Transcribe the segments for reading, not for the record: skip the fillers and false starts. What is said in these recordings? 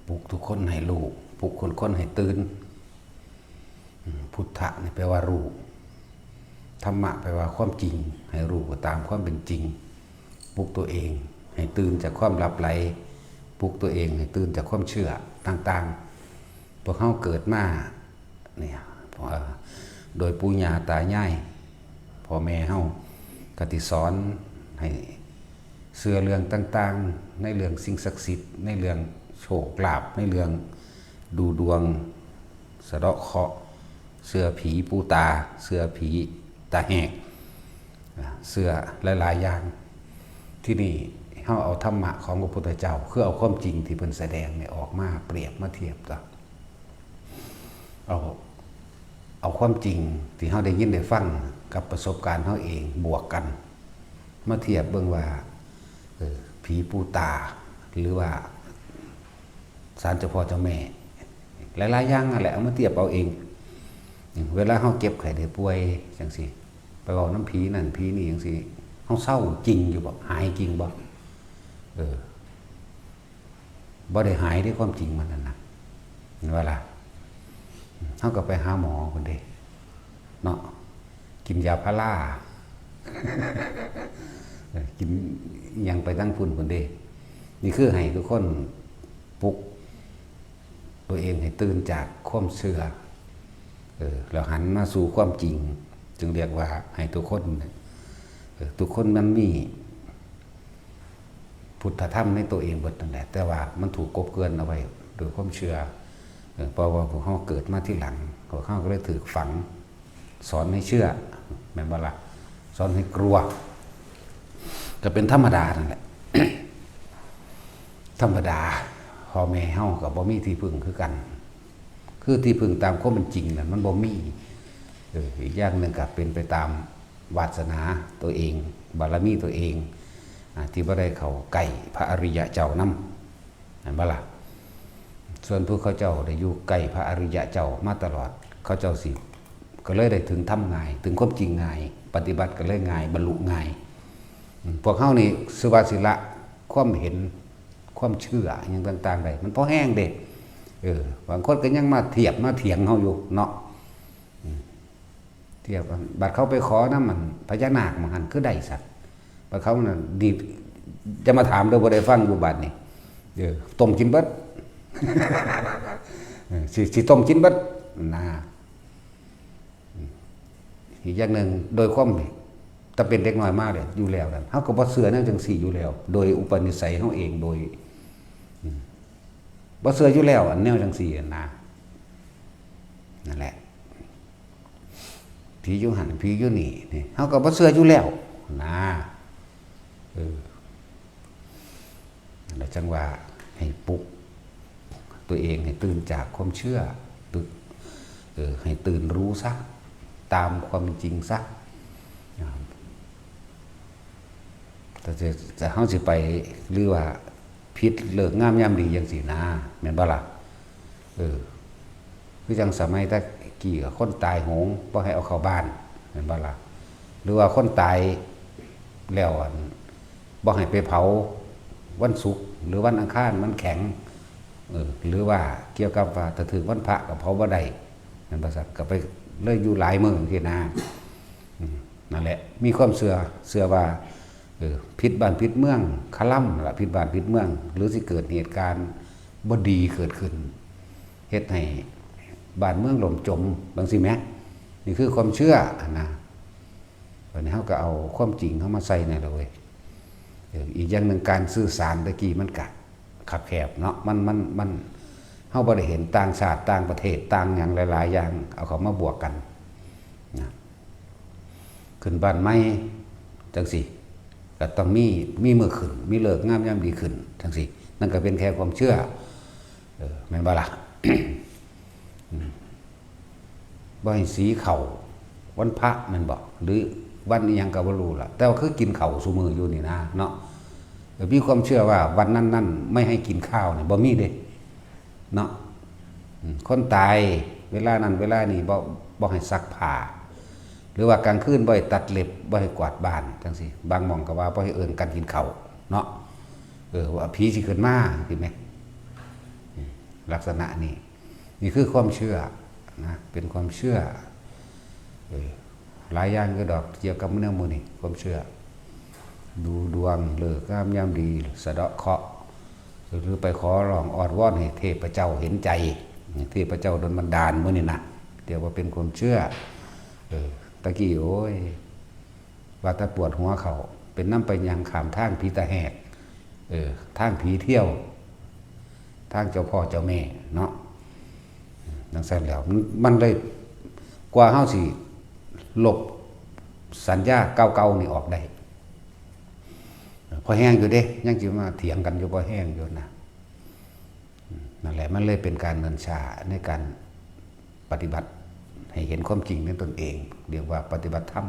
ปลุกทุกคนให้รู้ปลุกคนให้ตื่นพุทธะนี่แปลว่ารู้ธรรมะแปลว่าความจริงให้รู้ตามความเป็นจริงปลุกตัวเองให้ตื่นจากความหลับไหลปลุกตัวเองให้ตื่นจากความเชื่อต่างๆพวกเขาเกิดมาเนี่ยโดยปู่ย่าตายายพ่อแม่เฮากติสอนให้เชื่อเรื่องต่างๆในเรื่องสิ่งศักดิ์สิทธิ์ในเรื่องโชคลาภในเรื่องดูดวงสะเดาะเคราะห์เสื้อผีปูตาเสื้อผีตาแหกเสื้อหลายๆอย่างที่นี่เขาเอาธรรมะของพระพุทธเจ้าคือเอาความจริงที่เพิ่นแสดงเนี่ยออกมาเปรียบมาเทียบต่อเอาความจริงที่เขาได้ยินได้ฟังกับประสบการณ์เขาเองบวกกันมาเทียบเบิ่งว่าผีปูตาหรือว่าศาลเจ้าพ่อเจ้าแม่หลายๆอย่างนั่นแหละเอามาเทียบเอาเองเวลาเขาเก็บไข้ได้ป่วยจังซี่ไปบอกน้ำผีนั่นผีนี่จังซี่เขาเศร้าจริงอยู่บ่หายจริงบ่บ่ได้หายด้วยความจริงมันนั่นนะเห็นว่าล่ะเขาก็ไปหาหมอคนเดียวเนาะกินยาพารากินยังไปตั้งพุ่นคนเดียวนี่คือให้ทุกคนปลุกตัวเองให้ตื่นจากความเชื่อแล้วหันมาสู่ความจริงจึงเรียกว่าให้ทุกคนมันมีพุทธธรรมในตัวเองหมดนั่นแหละแต่ว่ามันถูกกบเกลื่อนเอาไว้โดยความเชื่อเพราะว่าพวกเขาเกิดมาที่หลังพวกเขาก็เลยถือฝังสอนให้เชื่อแม่นบ่ล่ะสอนให้กลัวก็เป็นธรรมดานั่นแหละ ธรรมดาพ่อแม่เฮากับบ่มีที่พึ่งคือกันคือที่พึ่งตามความเป็นจริงนั่นมันบ่มีอีกอย่างหนึ่งก็เป็นไปตามวาสนาตัวเองบารมีตัวเองที่บ่ได้เข้าใกล้พระอริยะเจ้านำเห็นบ่ล่ะส่วนพวกเขาเจ้าได้อยู่ใกล้พระอริยะเจ้ามาตลอดเขาเจ้าสิก็เลยได้ถึงธรรมง่ายถึงความจริงง่ายปฏิบัติก็เลยง่ายบรรลุง่ายพวกเฮานี่สุวาสิละความเห็นความเชื่ออย่างต่างๆได้มันพอแห้งเด้บางคนก็ยังมาเทียบมาเถียงเฮาอยู่เนาะเทียบบัดเขาไปขอน้ำมันพญานาคมันหันคือได้สัตว์บัดเขาน่ะดีจะมาถามเด้อบ่ได้ฟังอยู่บัดนี่ต้มกินเบิด สิต้มกินเบิดนะอีกอย่างหนึ่งโดยความถ้าเป็นเด็กน้อยมากเลยอยู่แล้วนั่นเฮาก็บ่เชื่อแนวจังซี่อยู่แล้วโดยอุปนิสัยเฮาเองโดยบ่เชื่ออยู่แล้วอันแนวจังซี่นะนั่นแหละผีอยู่หันผีอยู่นี่เฮาก็บ่เชื่ออยู่แล้วนะนั่นแหละจังว่าให้ปลุกตัวเองให้ตื่นจากความเชื่อให้ตื่นรู้ซะตามความจริงซะแต่เฮาสิไปหรือว่าผิดเลิกงามยามดีจังซี่นะแม่นบ่ล่ะคือจังสมัยตะกี้ก็คนตายโหงบ่ให้เอาเข้าบ้านแม่นบ่ล่ะหรือว่าคนตายแล้วบ่ให้ไปเผาวันศุกร์หรือวันอังคารมันแข็งหรือว่าเกี่ยวกับว่าถ้าถึงวันพระก็เผาบ่ได้นั่นบ่ซักก็ไปเลยอยู่หลายมื้อที่นานั่นแหละมีความเชื่อว่าผิดบ้านผิดเมืองคล่ำล่ะผิดบ้านผิดเมืองหรือสิเกิดเหตุการณ์บ่ดีเกิดขึ้นเฮ็ดให้บ้านเมืองล่มจมบางสิแม้นี่คือความเชื่อนะวันนี้เฮาก็เอาความจริงเข้ามาใส่ในเราเว้ยอีกอย่างหนึ่งการสื่อสารตะกี้มันกะขับแคบเนาะมันเฮาบ่ได้เห็นต่างชาติต่างประเทศต่างอย่างหลายๆอย่างเอาเขามาบวกกันนะขึ้นบ้านใหม่จังซี่ก็ต้องมีมื้อขึ้นมีเลิกงามยามดีขึ้นจังซี่นั่นก็เป็นแค่ความเชื่อแม่นบ่ล่ะ บ่ให้สีเข่าวันพระแม่นบ่หรือวันอีหยังก็บ่รู้ล่ะแต่ว่าคือกินข้าวซุมื้ออยู่นี่นะเนาะมีความเชื่อว่าวันนั้นไม่ให้กินข้าวนี่บ่มีเด้เนาะคนตายเวลานั้นเวลานี้บ่ให้ซักผ้าหรือว่ากลางคืนบ่ให้ตัดเล็บบ่ให้กวาดบ้านจังซี่บางหม่องก็ว่าบ่ให้เอิ้นกันกินข้าวเนาะว่าผีสิขึ้นมาเห็นมั้ย ลักษณะนี้นี่คือความเชื่อนะเป็นความเชื่อหลายอย่างก็ดอกเกี่ยวกับเรื่องมือนี่ความเชื่อดูดวงเลิกงามยามดีสะเดาะเคราะห์หรือไปขอร้องอ้อนวอนให้เทพเจ้าเห็นใจเทพเจ้าดลบันดาลมือนี่นะเดี๋ยวว่าเป็นความเชื่อตะกี้โอ้ยว่าถ้าปวดหัวเขาเป็นน้ำไปยังขามทางผีตาแหกทางผีเที่ยวทางเจ้าพ่อเจ้าแม่เนาะดังนั้นแล้วมันเลยกว่าเฮาสิลบสัญญาเก่าๆนี่ออกได้พอแห้งอยู่เด้ยังจะมาเถียงกันอยู่พอแห้งอยู่นะนั่นแหละมันเลยเป็นการเนินช้าในการปฏิบัติให้เห็นความจริงในตนเองเรียกว่าปฏิบัติธรรม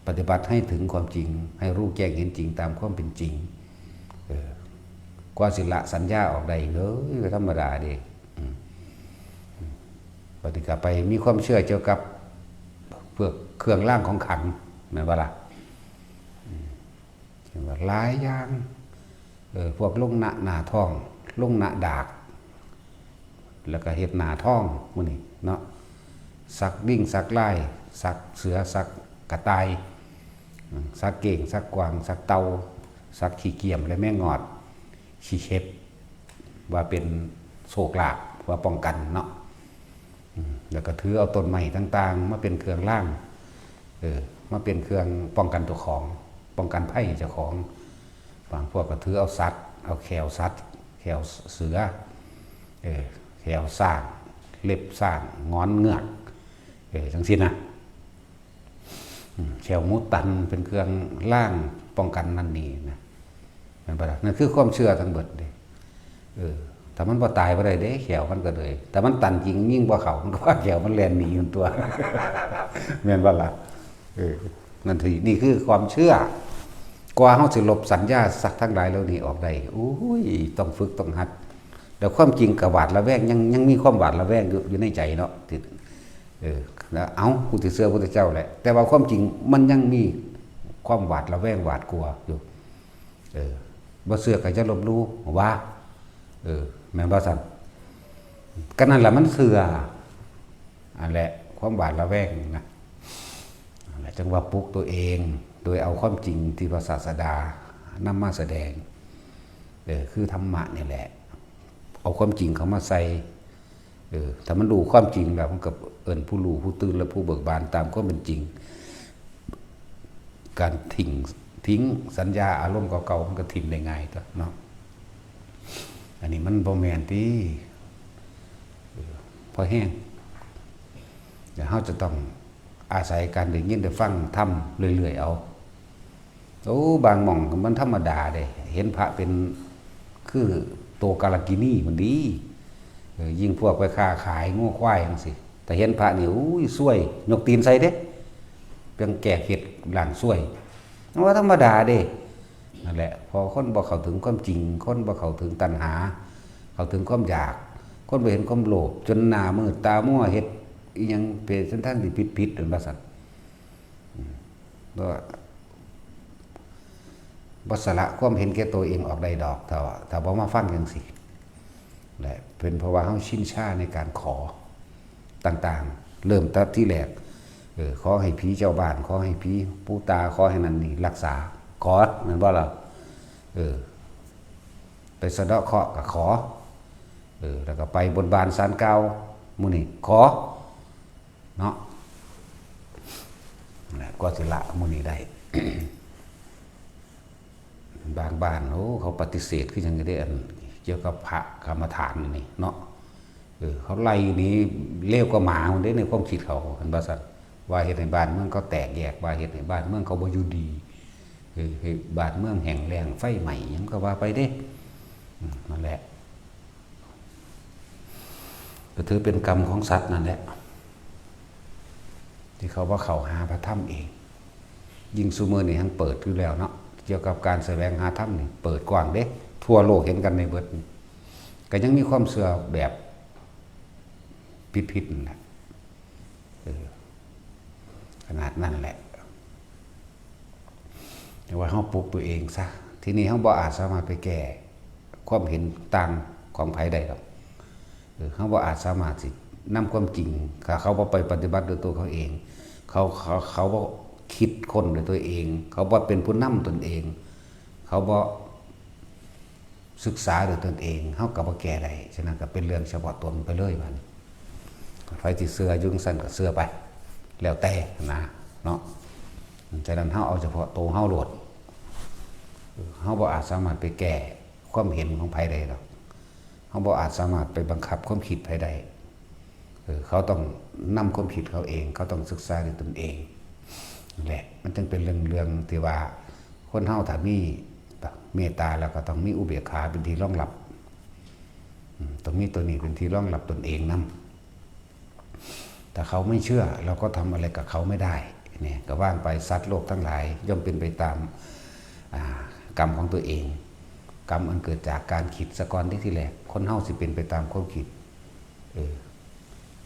ปฏิบัติให้ถึงความจริงให้รู้แจ้งเห็นจริงตามความเป็นจริงกว่าสิละสัญญาออกได้ธรรมดาดิปฏิกาไปมีความเชื่อเกี่ยวกับเพื่อเครื่องร่างของขันเหมือนว่าล่ะหลายอย่างพวกลงหน้าท้องลงหน้าดากแล้วก็เห็ดหน้าท้องมื้อนี้เนาะสักดิ้งสักไล่สักเสือสักกระต่ายสักเก่งสักกวางสักเตาสักขี้เกียมและแม่งอดขี้เข็บว่าเป็นโศกลาภว่าป้องกันเนาะแล้วก็ถือเอาต้นไม้ต่างๆมาเป็นเครื่องร่างมาเป็นเครื่องป้องกันตัวของป้องกันภัยเจ้าของบางพวกก็ถือเอาสัตว์เอาแขวสัตว์แขวเสือแขวสร้างเล็บสร้างงอนเงือกทั้งสิ้นนะแขวมุตันเป็นเครื่องร่างป้องกันนั่นนี่นะนั่นคือความเชื่อทั้งหมดเลยถ้ามันบ่ตายบ่ได้เด้แขวมันก็เลยแต่มันตันจริงยิ่งบ่เขามันก็ว่าแขวมันแล่นหนีอยู่ตัวแม่นบ่ล่ะนั่นทีนี่คือความเชื่อกว่าเฮาสิลบสัญญาสักทั้งหลายเหล่านี้ออกได้โอ้ยต้องฝึกต้องหัดแล้วความจริงกับหวาดระแวงยังมีความหวาดระแวงอยู่ในใจเนาะแล้วกูสิเชื่อพระพุทธเจ้าแหละแต่ว่าความจริงมันยังมีความหวาดระแวงหวาดกลัวอยู่บ่เชื่อก็จะลบลู่ว่าแม่นบ่ซั่นก็นั่นแหละมันเชื่ออันแหละความหวาดระแวงนะจังว่าปลุกตัวเองโดยเอาความจริงที่พระศาสดานำมาแสดงคือธรรมะนี่แหละเอาความจริงเขามาใส่ถ้ามันรู้ความจริงแล้วมันกับผู้รู้ผู้ตื่นและผู้เบิกบานตามความเป็นจริงการทิ้งสัญญาอารมณ์เก่าๆมันก็ทิ้งได้ง่ายเนาะอันนี้มันบ่แม่นที่พอแห้งเดี๋ยวเราจะต้องอาศัยการได้ยินได้ฟังทำเรื่อยๆเอาบางหม่องมันธรรมดาเด้เห็นพระเป็นคือโตกาลกินีมันดียิ่งพวกไปค้าขายง้อควายจังซี่แต่เห็นพระนี่ซวยยกตีนใส่เด้เพียงแก่เฮ็ดหลังซวยว่าธรรมดาเด้นั่นแหละพอคนบ่เข้าถึงความจริงคนบ่เข้าถึงตัณหาเข้าถึงความอยากคนบ่เห็นความโลภจนหน้ามืดตามัวเฮ็ดอีหยังเป็นเส้นทางที่ผิดๆนั่นว่าซั่นบ่สละความเห็นแก่ตัวเองออกได้ดอกถ้าบ่มาฟังจังซี่แหละเป็นเพราะว่าเฮาชินชาในการขอต่างๆเริ่มตั้งที่แรกขอให้ผีเจ้าบ้านขอให้ผีปู่ตาขอให้นั่นนี่รักษาขอแม่นบ่ล่ะไปสะเดาะเคราะห์ก็ขอแล้วก็ไปบนบานศาลเก่ามื้อนี้ขอเนาะก็สิละมื้อนี้ได้ บางบ้านเขาปฏิเสธคือจังได๋อันเกี่ยวกับพระกรรมฐานนี่เนาะเขาไล่นี้เลวกว่าหมาคนเด้ในความคิดเขาเห็นบ่ซั่นว่าเฮ็ดให้บ้านเมืองเขาแตกแยกว่าเฮ็ดให้บ้านเมืองเขาบ่อยู่ดีให้บ้านเมืองแห้งแล้งไฟไหม้หยังก็ว่าไปเด้นั่นแหละก็ถือเป็นกรรมของสัตว์นั่นแหละที่เขาว่าเขาหาพระธรรมเองยิ่งซุมื้อนี้ทั้งเปิดอยู่แล้วเนาะเกี่ยวกับการแสวงหาธรรมนี่เปิดกว้างเด้ทั่วโลกเห็นกันในเบิดก็ยังมีความเชื่อแบบผิดๆนั่นแหละขนาดนั้นแหละแต่ว่าเฮาปลุกตัวเองซะทีนี้เฮาบ่อาจสามารถไปแก้ความเห็นต่างของไผได้หรอก เขาบ่อาจสามารถสินำความจริงเขาบ่ไปปฏิบัติด้วยตัวเขาเองเขาบ่คิดคนด้วยตัวเองเขาบ่เป็นผู้นำตนเองเขาบ่ศึกษาด้วยตนเองเขาก็บ่แก้ได้ฉะนั้นก็เป็นเรื่องเฉพาะตนไปเลยมันไฟที่เสื้อยุ่งสั่นก็เสื้อไปแล้วแต่นะเนาะฉะนั้นเขาเอาเฉพาะตัวเขาโหลดเขาบ่อาจสามารถไปแก้ความเห็นของใครได้หรอกเขาบ่อาจสามารถไปบังคับความคิดใครได้เขาต้องนำความคิดเขาเองเขาต้องศึกษาด้วยตนเองแหละมันจึงเป็นเรื่องที่ว่าคนเฮาถ้ามีเมตตาแล้วก็ต้องมีอุเบกขาเป็นที่รองรับต้องมีตัวนี้เป็นที่รองรับตนเองนํแต่เขาไม่เชื่อเราก็ทำอะไรกับเขาไม่ได้เนี่ยก็ว่างไปสัตว์โลกทั้งหลายย่อมเป็นไปตามกรรมของตัวเองกรรมอันเกิดจากการคิดสะก่อนที่แรกคนเฮาสิเป็นไปตามความคิด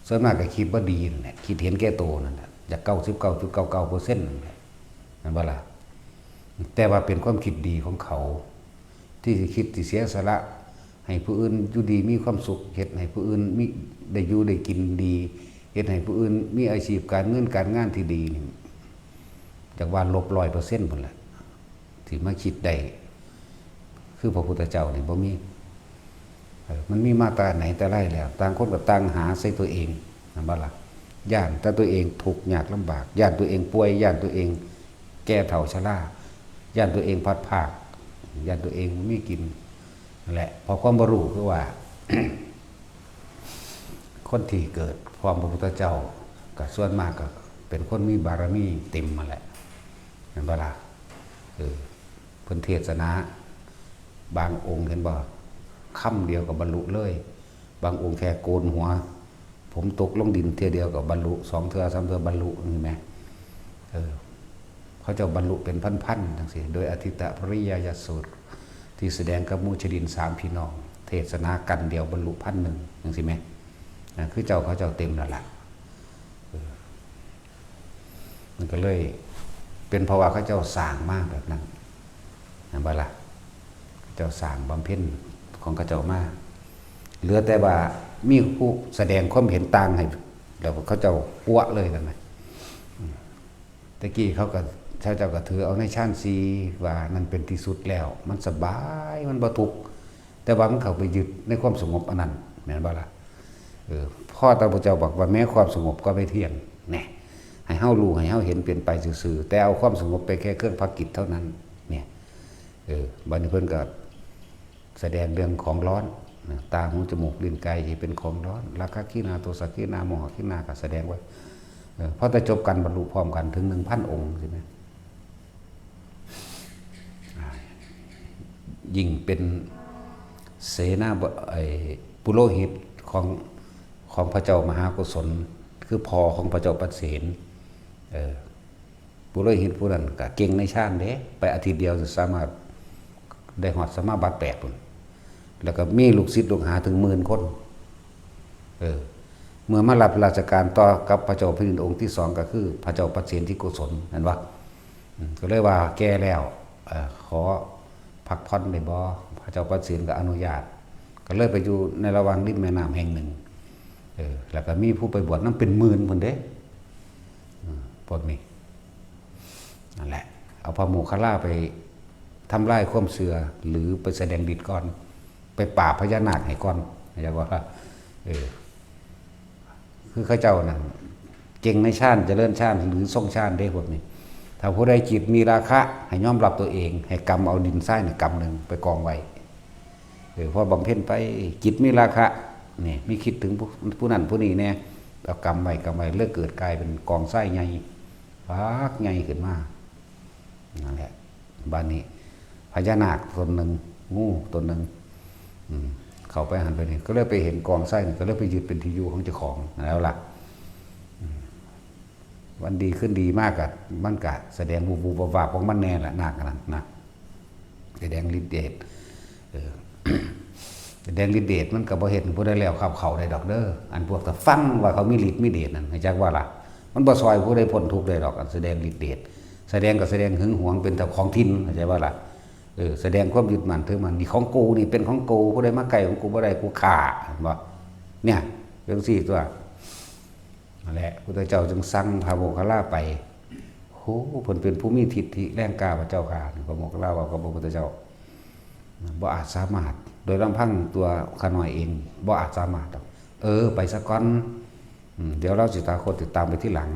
ส่วนมากก็คิดว่าดีนั่นแหละคิดเห็นแก่ตัวนั่นแหละจาก99.99%นั่นแหละนั่นบ่ล่ะแต่ว่าเป็นความคิดดีของเขาที่สิคิดที่เสียสละให้ผู้อื่นอยู่ดีมีความสุขเฮ็ดให้ผู้อื่นมีได้อยู่ได้กินดีเฮ็ดให้ผู้อื่นมีอาชีพการเงินการงานที่ดีนี่จากว่าลบ100%พุ่นแหละที่มาคิดได้คือพระพุทธเจ้านี่บ่มีมันมีมาตราไหนแต่ไรแล้วต่างคนกับต่างหาใส่ตัวเองนั่นบ่ล่ะย่านแต่ตัวเองทุกข์ยากลำบากย่านตัวเองป่วยย่านตัวเองแก่เฒ่าชราย่านตัวเองพัดภาคย่านตัวเองไม่กินนั่นแหละพอความบ่รู้คือว่า คนที่เกิดพร้อมพระพุทธเจ้าก็ส่วนมากก็เป็นคนมีบารมีเต็มมาแหละนั่นบ่ล่ะเพิ่นเทศนาบางองค์เห็นบ่ค่ำเดียวกับบรรลุเลยบางองค์แค่โกนหัวผมตกลงดินเทียเดียวกับบรรลุ2 เทื่อ 3 เทื่อบรรลุนี่แม่เขาจะบรรลุเป็นพันๆจังซี่โดยอธิตปริยายสูตรที่แสดงกับมูชดิน3พี่น้องเทศนากันเดียวบรรลุ1,000จังซี่แม่คือเขาเจ้าเต็มแล้วล่ะมันก็เลยเป็นเพราะว่าเขาเจ้าสร้างมากแบบนั้นนั่นบ่ล่ะเจ้าสร้างบำเพ็ญของเขาเจ้ามาเหลือแต่ว่ามีผู้แสดงความเห็นต่างให้แล้วเขาเจ้าปั้วเลยกันไหมตะกี้เขาก็เจ้าก็ถือเอาในชั้นซีว่านั่นเป็นที่สุดแล้วมันสบายมันบ่ทุกข์แต่ว่ามันเข้าไปยึดในความสงบอันนั้นแม่นบ่ล่ะพ่อตาพระเจ้าบอกว่าแม้ความสงบก็ไม่เที่ยงแน่ให้เฮารู้ให้เฮาเห็นเปลี่ยนไปซื่อๆแต่เอาความสงบไปแค่เครื่องพักกิจเท่านั้นเนี่ยบัดนี้เพิ่นก็แสดงเรื่องของร้อนตาหูจมูกลิ้นกายที่เป็นของร้อนราคะขีณาโทสะขีณาโมหะขีณาก็แสดงไว้พอจะจบกันบรรลุพร้อมกันถึง 1,000 องค์ใช่ไหมยิ่งเป็นเสนาปุโรหิตของพระเจ้ามหากุศลคือพ่อของพระเจ้าปเสนปุโรหิตผู้นั้นก็เก่งในฌานเด้ไปอาทิตย์เดียวจะสามารถได้หอดสมาบัติ8พุ่นแล้วก็มีลูกศิษย์ลูกหาถึง10,000 คนเมื่อมารับราชการต่อกับพระเจ้าแผ่นดินองค์ที่2ก็คือพระเจ้าปเสนที่กุศลนั่นว่าก็เลยว่าแก่แล้วขอพักผ่อนได้บ่พระเจ้าปเสนก็อนุญาตก็เลยไปอยู่ในระหว่างริมแม่น้ำแห่งหนึ่งแล้วก็มีผู้ไปบวชนั้นเป็น10,000พุ่นเด้พวกนี้นั่นแหละเอาพระโมคคัลลาไปทำลายความเชื่อหรือไปแสดงฤทธิ์ก่อนไปปราบพญานาคให้ก่อนอย่าว่าคือเขาเจ้านั่นเก่งในฌานเจริญฌานหรือทรงฌานได้พวกนี้ถ้าผู้ใดจิตมีราคะให้ยอมรับตัวเองให้กำเอาดินทรายในกำหนึ่งไปกองไว้พอบำเพ็ญไปจิตมีราคะนี่มีคิดถึงผู้นั้นผู้นี้เนี่ยเอากำไว้เลิกเกิดกลายเป็นกองทรายใหญ่ฟักใหญ่ขึ้นมานั่นแหละบ้านนี้พญานาคตนหนึ่งงูตนหนึ่งเข้าไปหันไปนี่ก็เลยไปเห็นกองไส้ก็เลยไปยึดเป็นที่อยู่ของเจ้าของแล้วล่ะวันดีขึ้นดีมากอะมันกะแสดงบูบวาของมันแน่แหละนาคนั้นนะแสดงฤทธิ์เดชแสดงฤทธิ์เดชมันกับบ่เห็นผู้ได้แล้วเขาได้ดอกเด้ออันพวกแต่ฟังว่าเขามีฤทธิ์มีเดชนั่นให้จักว่าล่ะมันบ่ซอยผู้ได้พ้นทุกข์ได้ดอกอันแสดงฤทธิ์เดชแสดงก็แสดงหึงหวงเป็นแต่ของทินเข้าใจว่าล่ะแสดงความยึดมั่นถือมันนี่ของกูนี่เป็นของกูผู้ใดมาไกลของกูบ่ได้กูฆ่าบ่ เนี่ยเรื่องสี่ตัวนั่นแหละพุทธเจ้าจึงสั่งพระโมคคัลลาไปโอ้เพิ่นเป็นผู้มีทิฏฐิแรงกล้าพระเจ้าค่ะพระโมคคัลลาว่ากับพระพุทธเจ้าบ่อาจสามารถโดยลำพังตัวข้าน้อยเองบ่อาจสามารถไปสักก่อนเดี๋ยวเราสิตาคตติดตามไปที่หลัง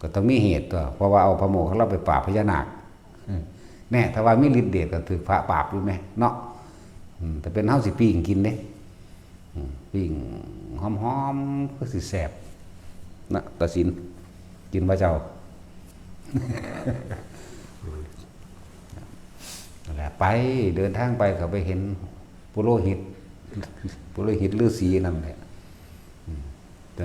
ก็ต้องมีเหตุตัวเพราะว่าเอาพระโมคคัลลาไปปราบพญานาคแน่ถ้าว่ามีฤทธิ์เดชก็ถือพระปราบอยู่ไหมเนาะแต่เป็นเฮาสิปิ้งกินเด้ปิ้งหอมๆก็สิแซ่บนะตัดสินกินพระเจ้านั่นแหละไปเดินทางไปก็ไปเห็นปุโรหิตฤาษีนั่นแหละแต่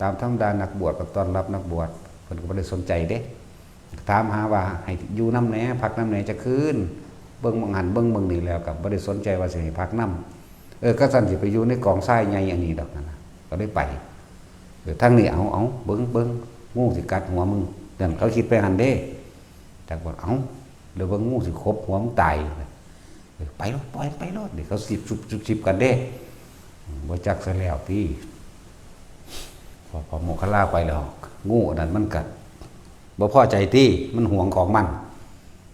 ตามธรรมดานักบวชก็ต้อนรับนักบวชเพิ่นก็บ่ได้สนใจเด้ถามหาว่าให้อยู่น้ำแหน่พักน้ำแหน่จะคืนเบิ่งบังหันเบิ่งเบิ่งนี่แล้วก็บ่ได้สนใจว่าสิให้พักน้ำก็สั่นสิไปอยู่ในกองทรายใหญ่อย่างนี้ดอกนั่นน่ะก็ได้ไปทางนี้เอาเบิ่งงูสิกัดหัวมึงนั่นเขาคิดไปหันเด้จากบอกเดี๋ยวงูสิครบหัวมึงตายไปรถปล่อยไปรถเดี๋ยวเขาสิบกันเด้บ่จักซะแล้วที่พอโมคคัลลาไปแล้วงูนั่นมันกัดบ่พอใจที่มันหวงของมัน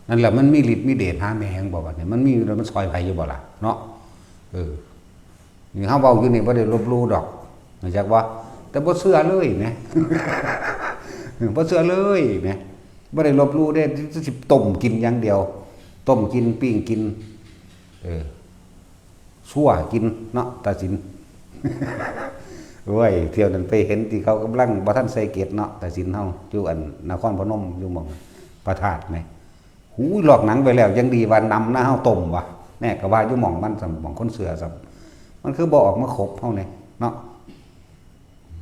นั่นแหละมันมีฤทธิ์มีเดชหาแม่งบ่ว่าเนี่ยมันมีแล้วมันซอยไผอยู่บ่ล่ะเนาะนี่เฮาเว้าอยู่นี่บ่ได้ลบลู่ดอกรู้จักว่าแต่บ่เชื่อเลยนะ บ่เชื่อเลยนะบ่ได้ลบลู่เด้สิต้มกินอย่างเดียวต้มกินปิ้งกินชั่วกินเนาะตัดสิน โอ้ยเที่ยวนั้นไปเห็นที่เขากำลังบ่ทันใส่เกศเนาะตัดสินเฮาอยู่อันนครพนมอยู่หม่องพระธาตุนี่หูยหลอกหนังไปแล้วยังดีว่านำหน้าเฮาต้มว่ะแน่ก็ว่าอยู่หม่องมันหม่องคนเสือซ้ํมันคือบ่ออกมาครบเฮานี่เนาะ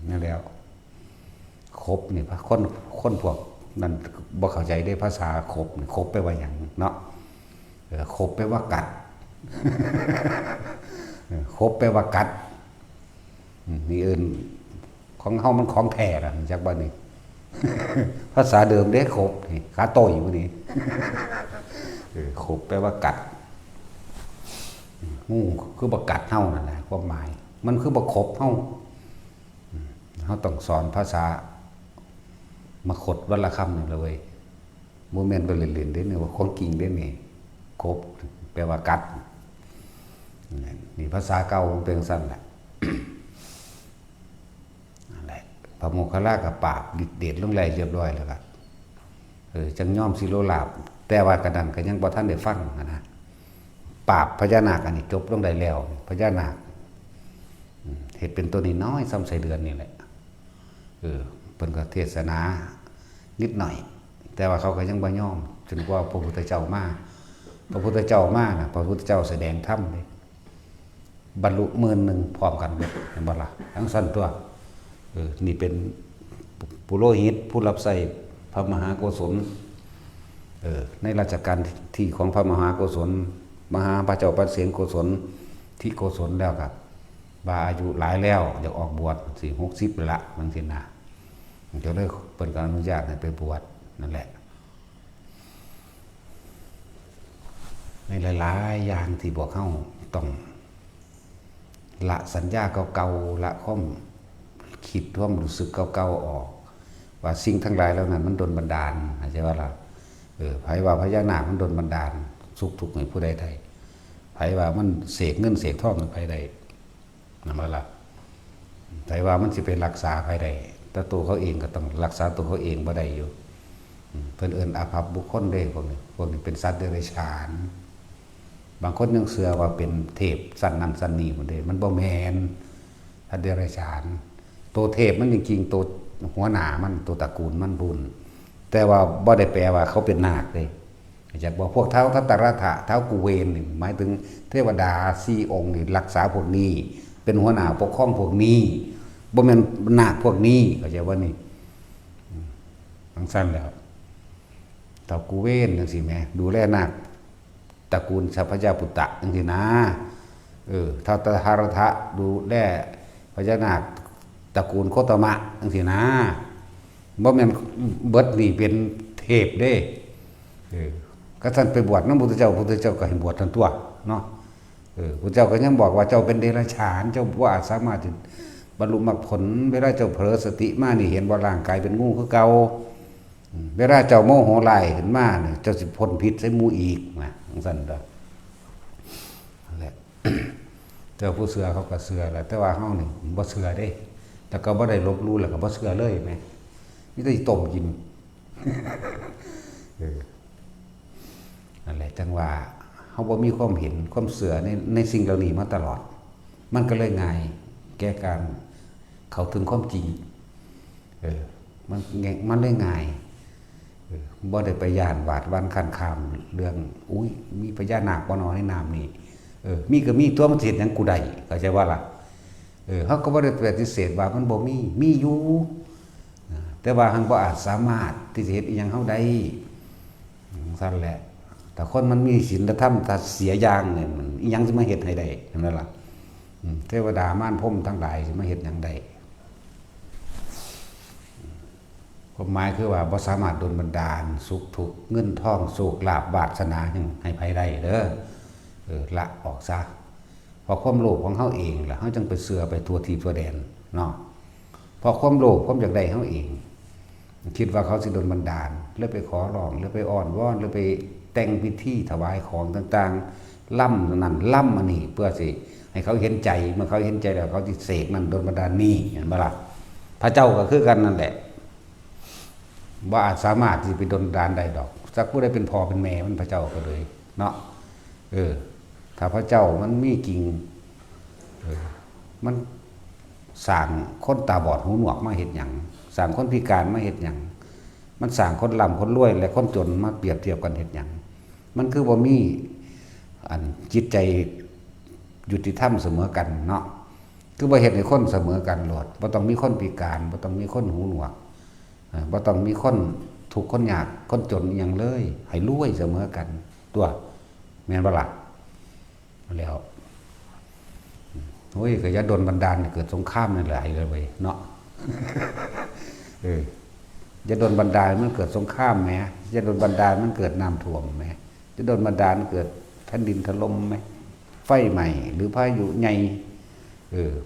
นั่นแล้วครบนี่คนพวกนั่นบ่เข้าใจได้ภาษาครบครบไปว่าหยังเนาะครบไปว่ากัด ครบไปว่ากัดนี่อื่นของเฮามันของแท้ล่ะจักบ่นี่ ภาษาเดิมเด้ครบนี่ขาโตอยู่นี่ ครบแปลว่ากัดงูคือบ่กัดเฮานั่นแหละความหมายมันคือบ่ครบเฮาต้องสอนภาษามาขดวันละคำนี่เลยบ่แม่นไปเล่นๆเด้นี่ว่าของจริงเด้นี่ครบแปลว่ากัดนี่ภาษาเก่ามันเป็นซั่นแหละ นั่นแหละพระโมคคัลลาก็ปราบฤทธิ์เดชลงไล่เรียบร้อยแล้วก็จังยอมสิโลลาภแต่ว่ากระนั้นก็ยังบ่ทันได้ฟังนะปราบพญานาคอันนี้จบลงได้แล้วพญานาคเฮ็ดเป็นตัวนี้น้อยซ้ำใส่เดือนนี่แหละเพิ่นก็เทศนานิดหน่อยแต่ว่าเขาก็ยังบ่ยอมจนกว่าพระพุทธเจ้ามาพระพุทธเจ้ามาน่ะพระพุทธเจ้าแสดงธรรมเลยบรรลุ10,000พร้อมกันเบิดเห็นบ่ล่ะทั้งสั้นตัวนี่เป็นปุโรหิตผู้รับใช้พระมหาโกศลในราชการที่ของพระมหาโกศลมหาพระเจ้าปัญเสนโกศลที่โกศลแล้วครับบาอายุหลายแล้วอยากออกบวช40-60ละบางทีนะจะเลยเปิดการอนุญาตให้ไปบวชนั่นแหละในหลายๆอย่างที่บอกเข้าต้องละสัญญาเก่าๆละความคิดความรู้สึกเก่าๆออกว่าสิ่งทั้งหลายแล้วนั้นมันโดนบันดาลเข้าใจว่าล่ะไผว่าพญานาคมันโดนบันดาลสุขทุกข์ให้ผู้ใดไทยไผว่ามันเสกเงินเสกทองให้ไผใดนั่นว่าล่ะไผว่ามันสิไปรักษาไผใดแต่ตัวเขาเองก็ต้องรักษาตัวเขาเองบ่ได้อยู่เพิ่นเอิ้นอาภัพบุคคลเด้พวกนี้เป็นสัตว์เดรัจฉานบางคนยังเชื่อว่าเป็นเทพสันนั้นสันนี้หมดเลยมันบ่แม่นสัตว์เดรัจฉานตัวเทพมันจริงๆตัวหัวหน้ามันตัวตระกูลมันบุญแต่ว่าบ่ได้แปลว่าเขาเป็นนาคเลยจากบอกพวกเท้าทัตตรัฐะเท้ากุเวนนี่หมายถึงเทวดา4องค์นี่รักษาพวกนี้เป็นหัวหน้าปกครองพวกนี้บ่แม่นนาคพวกนี้เข้าใจว่านี่ทั้งสั้นแล้วเท้ากุเวนจังซี่แหมดูแลนาคตระกูลสัพพยาปุตตะจังซี่นะเท้าตถารถะดูแลพญานาคตระกูลโคตมะจังซี่นะบ่แม่นเบิดนี่เป็นเทพเด้ก็ท่านไปบวชนำพระพุทธเจ้าก็ให้บวชทันตัวเนาะ พระเจ้าก็ยังบอกว่าเจ้าเป็นเดรัจฉานเจ้าว่าสามารถบรรลุมรรคผลเวลาเจ้าเผลอสติมานี่เห็นว่าร่างกายเป็นงูคือเก่าเวลาเจ้าโมโหหลายขึ้นมาเนี่ยเจ้าสิพ้นพิษใส่หมู่อีกนะจังซั่นเด้อนั่นแหละ เจ้าผู้เสือเขาก็เสือแหละแต่ว่าเฮานี่บ่เสือเด้แต่ก็บ่ได้ลบหลู่แล้วก็บ่เสือเลยแม่มีแต่สิต้มกิน นั่นแหละจังว่าเฮาบ่มีความเห็นความเสือในสิ่งเหล่านี้มาตลอดมันก็เลยง่ายแก้การเข้าถึงความจริงมันเลยง่ายบ่ได้ไปย่านหวาดวันคันคามเรื่องอุ้ยมีพญานาคบ่นอในน้ำนี่มีก็มีตัวมันสิเฮ็ดหยังกูได้เข้าใจว่าล่ะเฮาก็บ่ได้ปฏิเสธว่ามันบ่มีอยู่แต่ว่าหังบ่อาจสามารถที่จะเฮ็ดอีหยังเฮาได้ซั่นแหละแต่คนมันมีศีลธรรมถ้าเสียอย่างเนี่ยมันอีหยังสิมาเฮ็ดให้ได้นั่นล่ะเทวดามารพรหมทั้งหลายสิมาเฮ็ดหยังได้ความหมายคือว่าบ่สามารถดลบันดาลสุขทุกข์เงินทองโชคลาภวาสนาหยังให้ไผได้เด้อละออกซะเพราะความโลภของเฮาเองล่ะเฮาจึงไปเสือไปทั่วทิพย์ทั่วแดนเนาะเพราะความโลภความอยากได้เฮาเองคิดว่าเขาสิดลบันดาลเลยไปขอร้องเลยไปอ้อนวอนเลยไปแต่งพิธีถวายของต่างๆล่ำนั่นล่ำอันนี้เพื่อสิให้เขาเห็นใจเมื่อเขาเห็นใจแล้วเขาสิเสกนั่นดลบันดาลนี่เห็นบ่ล่ะพระเจ้าก็คือกันนั่นแหละว่าอาจสามารถที่ไปดลบันดาลได้ดอกสักผู้ใดเป็นพ่อเป็นแม่มันพระเจ้าก็เลยเนาะถ้าพระเจ้ามันมีจริงมันสร้างคนตาบอดหูหนวกมาเฮ็ดหยังสร้างคนพิการมาเฮ็ดหยังมันสร้างคนร่ำคนรวยและคนจนมาเปรียบเทียบกันเฮ็ดหยังมันคือบ่มีอันจิตใจยุติธรรมเสมอกันเนาะคือบ่เฮ็ดให้คนเสมอกันโลดบ่ต้องมีคนพิการบ่ต้องมีคนหูหนวกบ่ต้องมีคนทุกข์คนยากคนจนอีหยังเลยให้รวยเสมอกันตัวแม่นบ่ล่ะแล้วโอ้ยก็อย่าโดนบันดาลเกิดสงครามนั่นแหละเลยเว้ยเนาะอย่าโดนบันดาลมันเกิดสงครามแหมอย่าโดนบันดาลมันเกิดน้ำท่วมแหมจะโดนบันดาลเกิดแผ่นดินถล่มไหมไฟใหม่หรือพายุใหญ่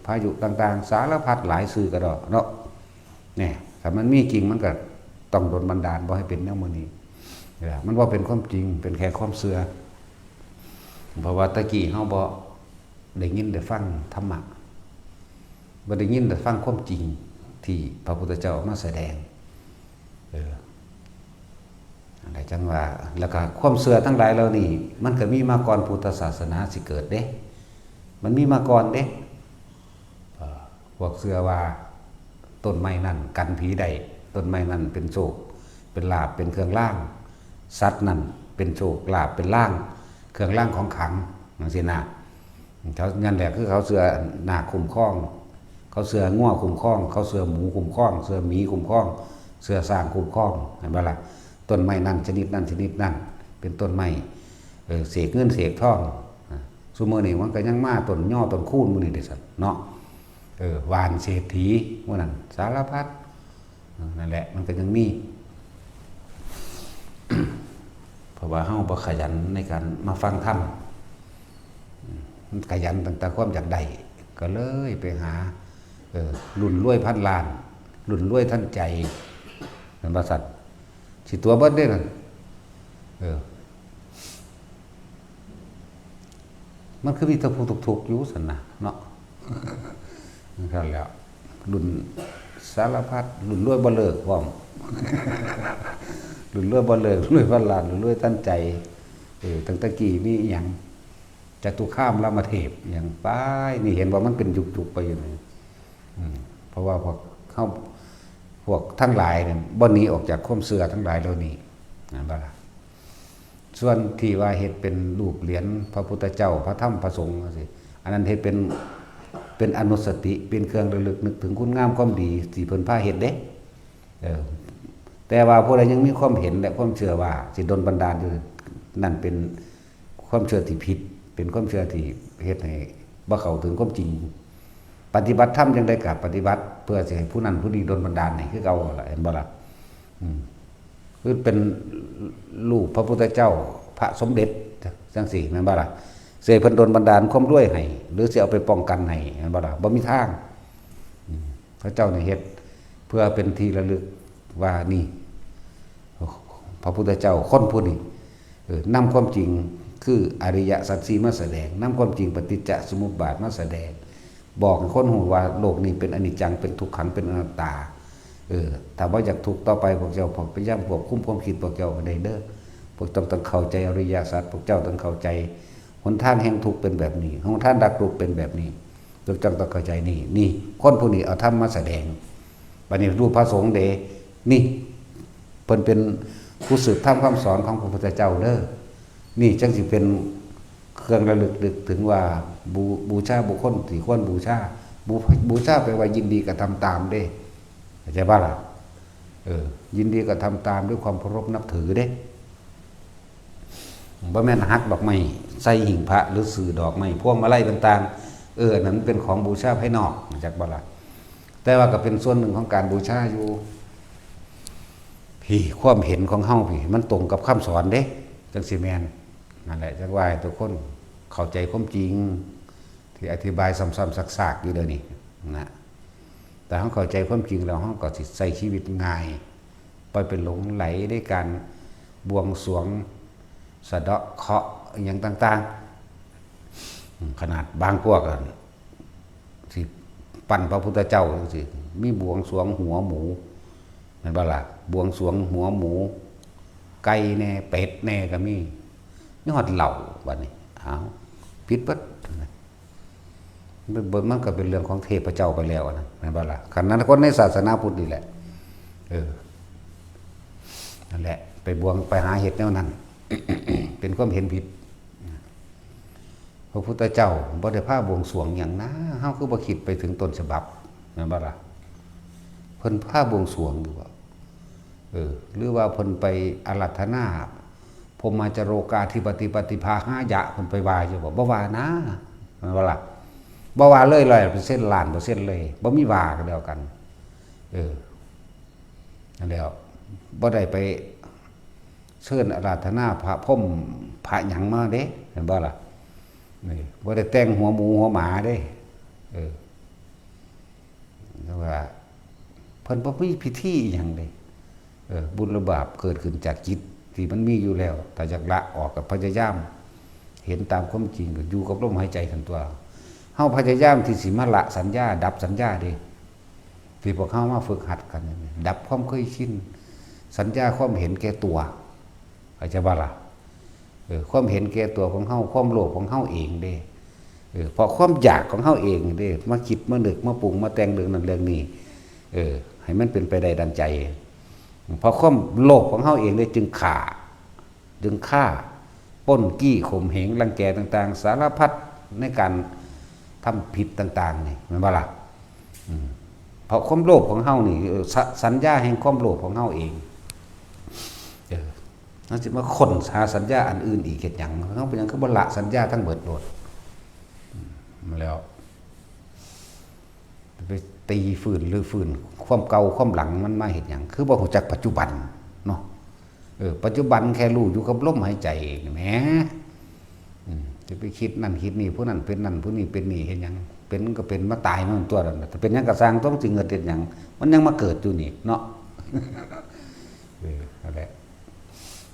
พายุต่างๆสารพัดหลายสื่อกระดอกเนาะเนี่ยถ้ามันมีจริงมันก็ต้องโดนบันดาลบ่ให้เป็นแนวมื้อนี้มันว่าเป็นความจริงเป็นแค่ความเชื่อเพราะว่าตะกี้เฮาบ่ได้ยินได้ฟังธรรมะบ่ได้ยินได้ฟังความจริงที่พระพุทธเจ้ามาแสดงอะไรจังว่าแล้วก็ความเชื่อทั้งหลายเหล่านี้มันก็มีมาก่อนพุทธศาสนาสิเกิดเด้มันมีมาก่อนเด้พวกเชื่อว่าต้นไม้นั่นกันผีได้ต้นไม้นั่นเป็นโชคเป็นลาภเป็นเครื่องล่างสัตว์นั่นเป็นโชคลาภเป็นล่างเครื่องล่างของขลังจังซี่นะเขานั่นแหละคือเขาเสือหนาคุ้มครองเขาเสือง่วคุ้มครองเขาเสือหมูคุ้มครองเสือหมีคุ้มครองเสือสร้างคุ้มครองเห็นบ่ล่ะต้นไม้นั่นชนิดนั่นชนิดนั่นเป็นต้นไม้เสกเงินเสกทองซุมื้อนี้มันก็ยังมาต้นย่อต้นคูนมื้อนี้เด้ซั่นเนาะวานเศรษฐีมื้อนั้นสารพัดนั่นแหละมันก็ยังมี เพราะว่าเฮาบ่ขยันในการมาฟังธรรมขยันตั้งแต่ความอยากได้ก็เลยไปหารุ่นรวยพันล้านรุ่นรวยท่านใจนั่นว่าซั่นสิตัวเบิดเด้นั่นมันคือมีแต่ผู้ทุกข์อยู่ซั่นน่ะเนาะนั่นแหละรุ่นสารพัดรุ่นรวยบ่เลิกพร้อม รุ่นรวยบ่เลิกรวยพันล้านรุ่นรวยท่านใจตั้งแต่กี้มีอีหยังจตุคามรามเทพอย่างไปนี่เห็นว่ามันเป็นยุคๆไปอยู่นี่เพราะว่าพวกทั้งหลายเนี่ยบ่หนีออกจากความเชื่อทั้งหลายเหล่านี้นั่นบ่ล่ะส่วนที่ว่าเฮ็ดเป็นรูปเหรียญพระพุทธเจ้าพระธรรมพระสงฆ์จังซี่อันนั้นเฮ็ดเป็นอนุสติเป็นเครื่องระลึกนึกถึงคุณงามความดีที่เพิ่นพาเฮ็ดเด้แต่ว่าผู้ใดยังมีความเห็นและความเชื่อว่าสิดลบันดาลอยู่นั่นเป็นความเชื่อที่ผิดเป็นความเชื่อที่เฮ็ดให้บ่เข้าถึงความจริงปฏิบัติธรรมจังได๋ก็ปฏิบัติเพื่อสิให้ผู้นั้นผู้นี้ดลบันดาลให้คือเก่าล่ะเห็นบ่ล่ะคือเป็นรูปพระพุทธเจ้าพระสมเด็จจังซี่แม่นบ่ล่ะ เสพเพิ่นโดนบันดาลความรวยให้หรือสิเอาไปป้องกันให้แม่นบ่ล่ะบ่มีทางพระเจ้าเนี่ยเฮ็ดเพื่อเป็นที่ระลึกว่านี่พระพุทธเจ้าคนผู้นี้นำความจริงคืออริยสัจสี่มาแสดงนำความจริงปฏิจจสมุปบาทมาแสดงบอกให้คนหูว่าโลกนี้เป็นอนิจจังเป็นทุกขังเป็นอนัตตาถ้าว่าอยากทุกข์ต่อไปพวกเจ้าพยายามควบคุมความคิดพวกเจ้าให้ได้เด้อพวกต้องเข้าใจอริยสัจพวกเจ้าต้องเข้าใจหนทางแห่งทุกข์เป็นแบบนี้หนทางดับทุกข์เป็นแบบนี้พวกเจ้าต้องเข้าใจนี่คนผู้นี้เอาธรรมมาแสดงบัดนี้รูปพระสงฆ์เด้นี่เพิ่นเป็นผู้สืบธรรมคำสอนของพระพุทธเจ้าเด้อนี่จังสิเป็นเครื่องระลึกถึงว่าบูชาบุคคลที่ควรบูชาบูชาแปลว่ายินดีกระทำตามเด้เข้าใจป่ะล่ะยินดีกระทำตามด้วยความเคารพนับถือเด้บ่แม่นฮักดอกไม้ใส่หิ่งพระหรือสื่อดอกไม้พวงมาลัยต่างๆนั้นเป็นของบูชาภายนอกจากบ่ล่ะแต่ว่าก็เป็นส่วนหนึ่งของการบูชาอยู่พี่ความเห็นของเฮาพี่มันตรงกับคำสอนเด้จังสิแม่นนั่นแหละจังว่าทุกคนเข้าใจความจริงที่อธิบายซ้ำๆซากๆอยู่เดี๋ยวนี้นะแต่เฮาเข้าใจความจริงแล้วเฮาก็สิใช้ชีวิตง่ายไปเป็นหลงไหลในการบวงสรวงสะเดาะเคราะห์อย่างต่างๆขนาดบางพวกสิปั้นพระพุทธเจ้าจังซี่มีบวงสรวงหัวหมูแม่นบ่ล่ะบวงสรวงหัวหมูไก่แน่เป็ดแน่ก็มีนี่ฮอดเหล้าบัดนี้อ้าวผิดเบิดมันก็เป็นเรื่องของเทพเจ้าไปแล้วนะแม่นบ่ล่ะคันนั้นคนในศาสนาพุทธนี่แหละนั่นแหละไปบวงไปหาเห็ดแนวนั้น เป็นความเห็นผิดพระพุทธเจ้าบ่ได้พาบวงสรวงอย่างนะเฮาคือบ่คิดไปถึงต้นฉบับแม่นบ่ล่ะเพิ่นพาบวงสรวงอยู่ว่าหรือว่าเพิ่นไปอาราธนาพรหมจโรกาธิปติปฏิภาหายะเพิ่นไปว่าอยู่บ่ว่านะแม่นบ่ล่ะบ่ว่าเลย100%ล้าน%เลยบ่มีว่ากันแล้วกันนั่นแล้วบ่ได้ไปเชิญอาราธนาพระพรหมพระหยังมาเด้เห็นบ่ล่ะนี่บ่ได้แต่งหัวหมูหัวหมาเด้แต่ว่าเพิ่นบ่มีพิธีหยังเด้บุญหรือบาปเกิดขึ้นจากจิตที่มันมีอยู่แล้วถ้าอยากละออกก็พยายามเห็นตามความจริงก็อยู่กับลมหายใจทั้งตัวเฮาพยายามที่สิมาละสัญญาดับสัญญาเด้ที่พวกเฮามาฝึกหัดกันดับความเคยชินสัญญาความเห็นแก่ตัวเข้าใจบ่ล่ะความเห็นแก่ตัวของเฮาความโลภของเฮาเองเด้เพราะความอยากของเฮาเองเด้มาคิดมานึกมาปรุงมาแต่งเรื่องนั้นเรื่องนี้ให้มันเป็นไปได้ดังใจเพราะความโลภของเฮาเองเด้จึงฆ่าปล้นกี้ข่มเหงรังแกต่างๆสารพัดในการทำผิดต่างๆนี่แม่นบ่ล่ะเพราะความโลภของเฮานี่สัญญาแห่งความโลภของเฮาเองนั่นสิมาค้นหาสัญญาอันอื่นอีกเฮ็ดหยังเฮาเป็นหยังคือบ่ละสัญญาทั้งเบิดโลดมาแล้วไปตีฝืนหรือฝืนความเก่าความหลังมันมาเฮ็ดหยังคือบ่รู้จักปัจจุบันเนาะปัจจุบันแค่รู้อยู่กับลมหายใจแหมจะไปคิดนั่นคิดนี่ผู้นั้นเป็นนั่นผู้นี้เป็นนี่เฮ็ดหยังเป็นก็เป็นมาตายมันตัวนั้นแต่เป็นหยังก็สร้างต้องสิเกิดเฮ็ดหยังมันยังมาเกิดอยู่นี่เนาะนั่นแหละ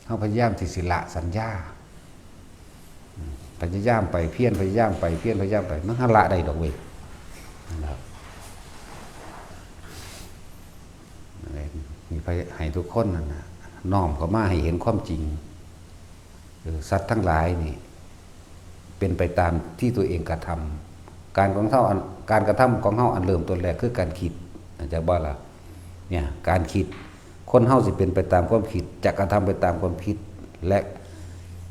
เฮาพยายามที่สิละสัญญาพยายามไปเพี้ยนพยายามไปเพี้ยนพยายามไปมันละได้ดอกเว้ยนะครับนี่ให้ทุกคนนั่นน่ะน้อมเข้ามาให้เห็นความจริงสัตว์ทั้งหลายนี่เป็นไปตามที่ตัวเองกระทำการกระทำของเฮาอันเริ่มต้นแรกคือการคิดจากบ่ล่ะเนี่ยการคิดคนเฮาสิเป็นไปตามความคิดจะกระทำไปตามความคิดและ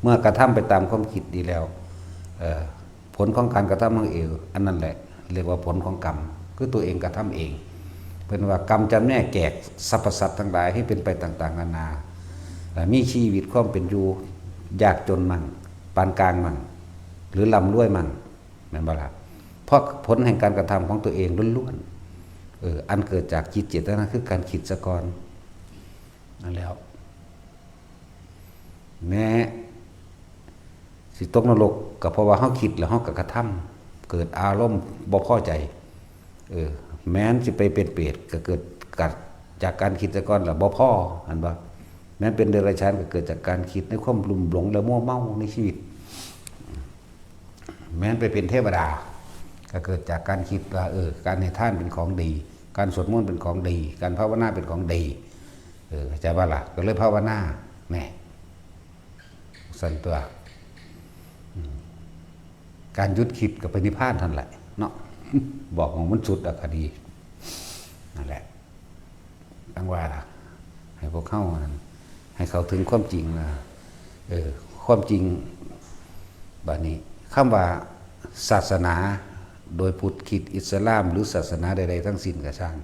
เมื่อกระทำไปตามความคิดดีแล้วผลของการกระทำของเองอันนั้นแหละเรียกว่าผลของกรรมคือตัวเองกระทำเองเป็นว่ากรรมจำแนกแจกสรรพสัตว์ทั้งหลายให้เป็นไปต่างๆนานามีชีวิตความเป็นอยู่ยากจนมั่งปานกลางมั่งหรือร่ำรวยมั่งแม่นบ่ล่ะเพราะผลแห่งการกระทำของตัวเองล้วนๆอันเกิดจากจิตเจตนาคือการคิดซะก่อนนั่นแล้วแม้ สิตกนรกก็เพราะว่าเฮาคิดแล้วเฮาก็กระทำเกิดอารมณ์บ่พอใจแม้นสิไปเป็นเปรตก็เกิดกัดจากการคิดแต่ก่อนแล้วบ่พออันบ่แม้นเป็นเดรัจฉานก็เกิดจากการคิดในความลุ่มหลงและมัวเมาในชีวิตแม้นไปเป็นเทวดาก็เกิดจากการคิดว่าการให้ทานเป็นของดีการสวดมนต์เป็นของดีการภาวนาเป็นของดีเข้าใจว่าล่ะก็เลยภาวนาแน่สั่นตัวการหยุดคิดกับไปนิพพานท่านแหละเนาะ บอกของมันสุดอะคดีนั่นแหละตั้งว่าล่ะให้พวกเข้าให้เขาถึงความจริงนะความจริงบัดนี้คำว่าศาสนาโดยพุทธคริสต์อิสลามหรือศาสนาใดๆทั้งสิ้นก็ช่าง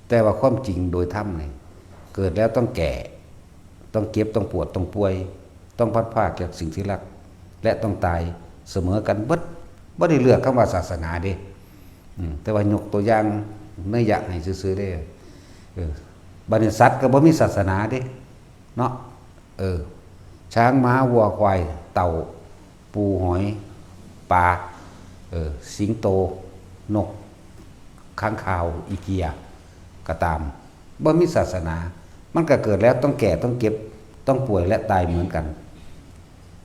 แต่ว่าความจริงโดยธรรมเนี่ยเกิดแล้วต้องแก่ต้องเก็บต้องปวดต้องป่วยต้องพัดพรากจากสิ่งที่รักและต้องตายเสมอกันบ่ได้เลือกคำว่าศาสนาเด้แต่ว่ายกตัวอย่างเนื้ออย่างให้ซื่อๆได้บัดนี้สัตว์ก็บ่มีศาสนาเด้เนาะช้างม้าวัวควายเต่าปูหอยปลาสิงโตนกค้างคาวอีเกียก็ตามบ่มีศาสนามันก็เกิดแล้วต้องแก่ต้องเก็บต้องป่วยและตายเหมือนกัน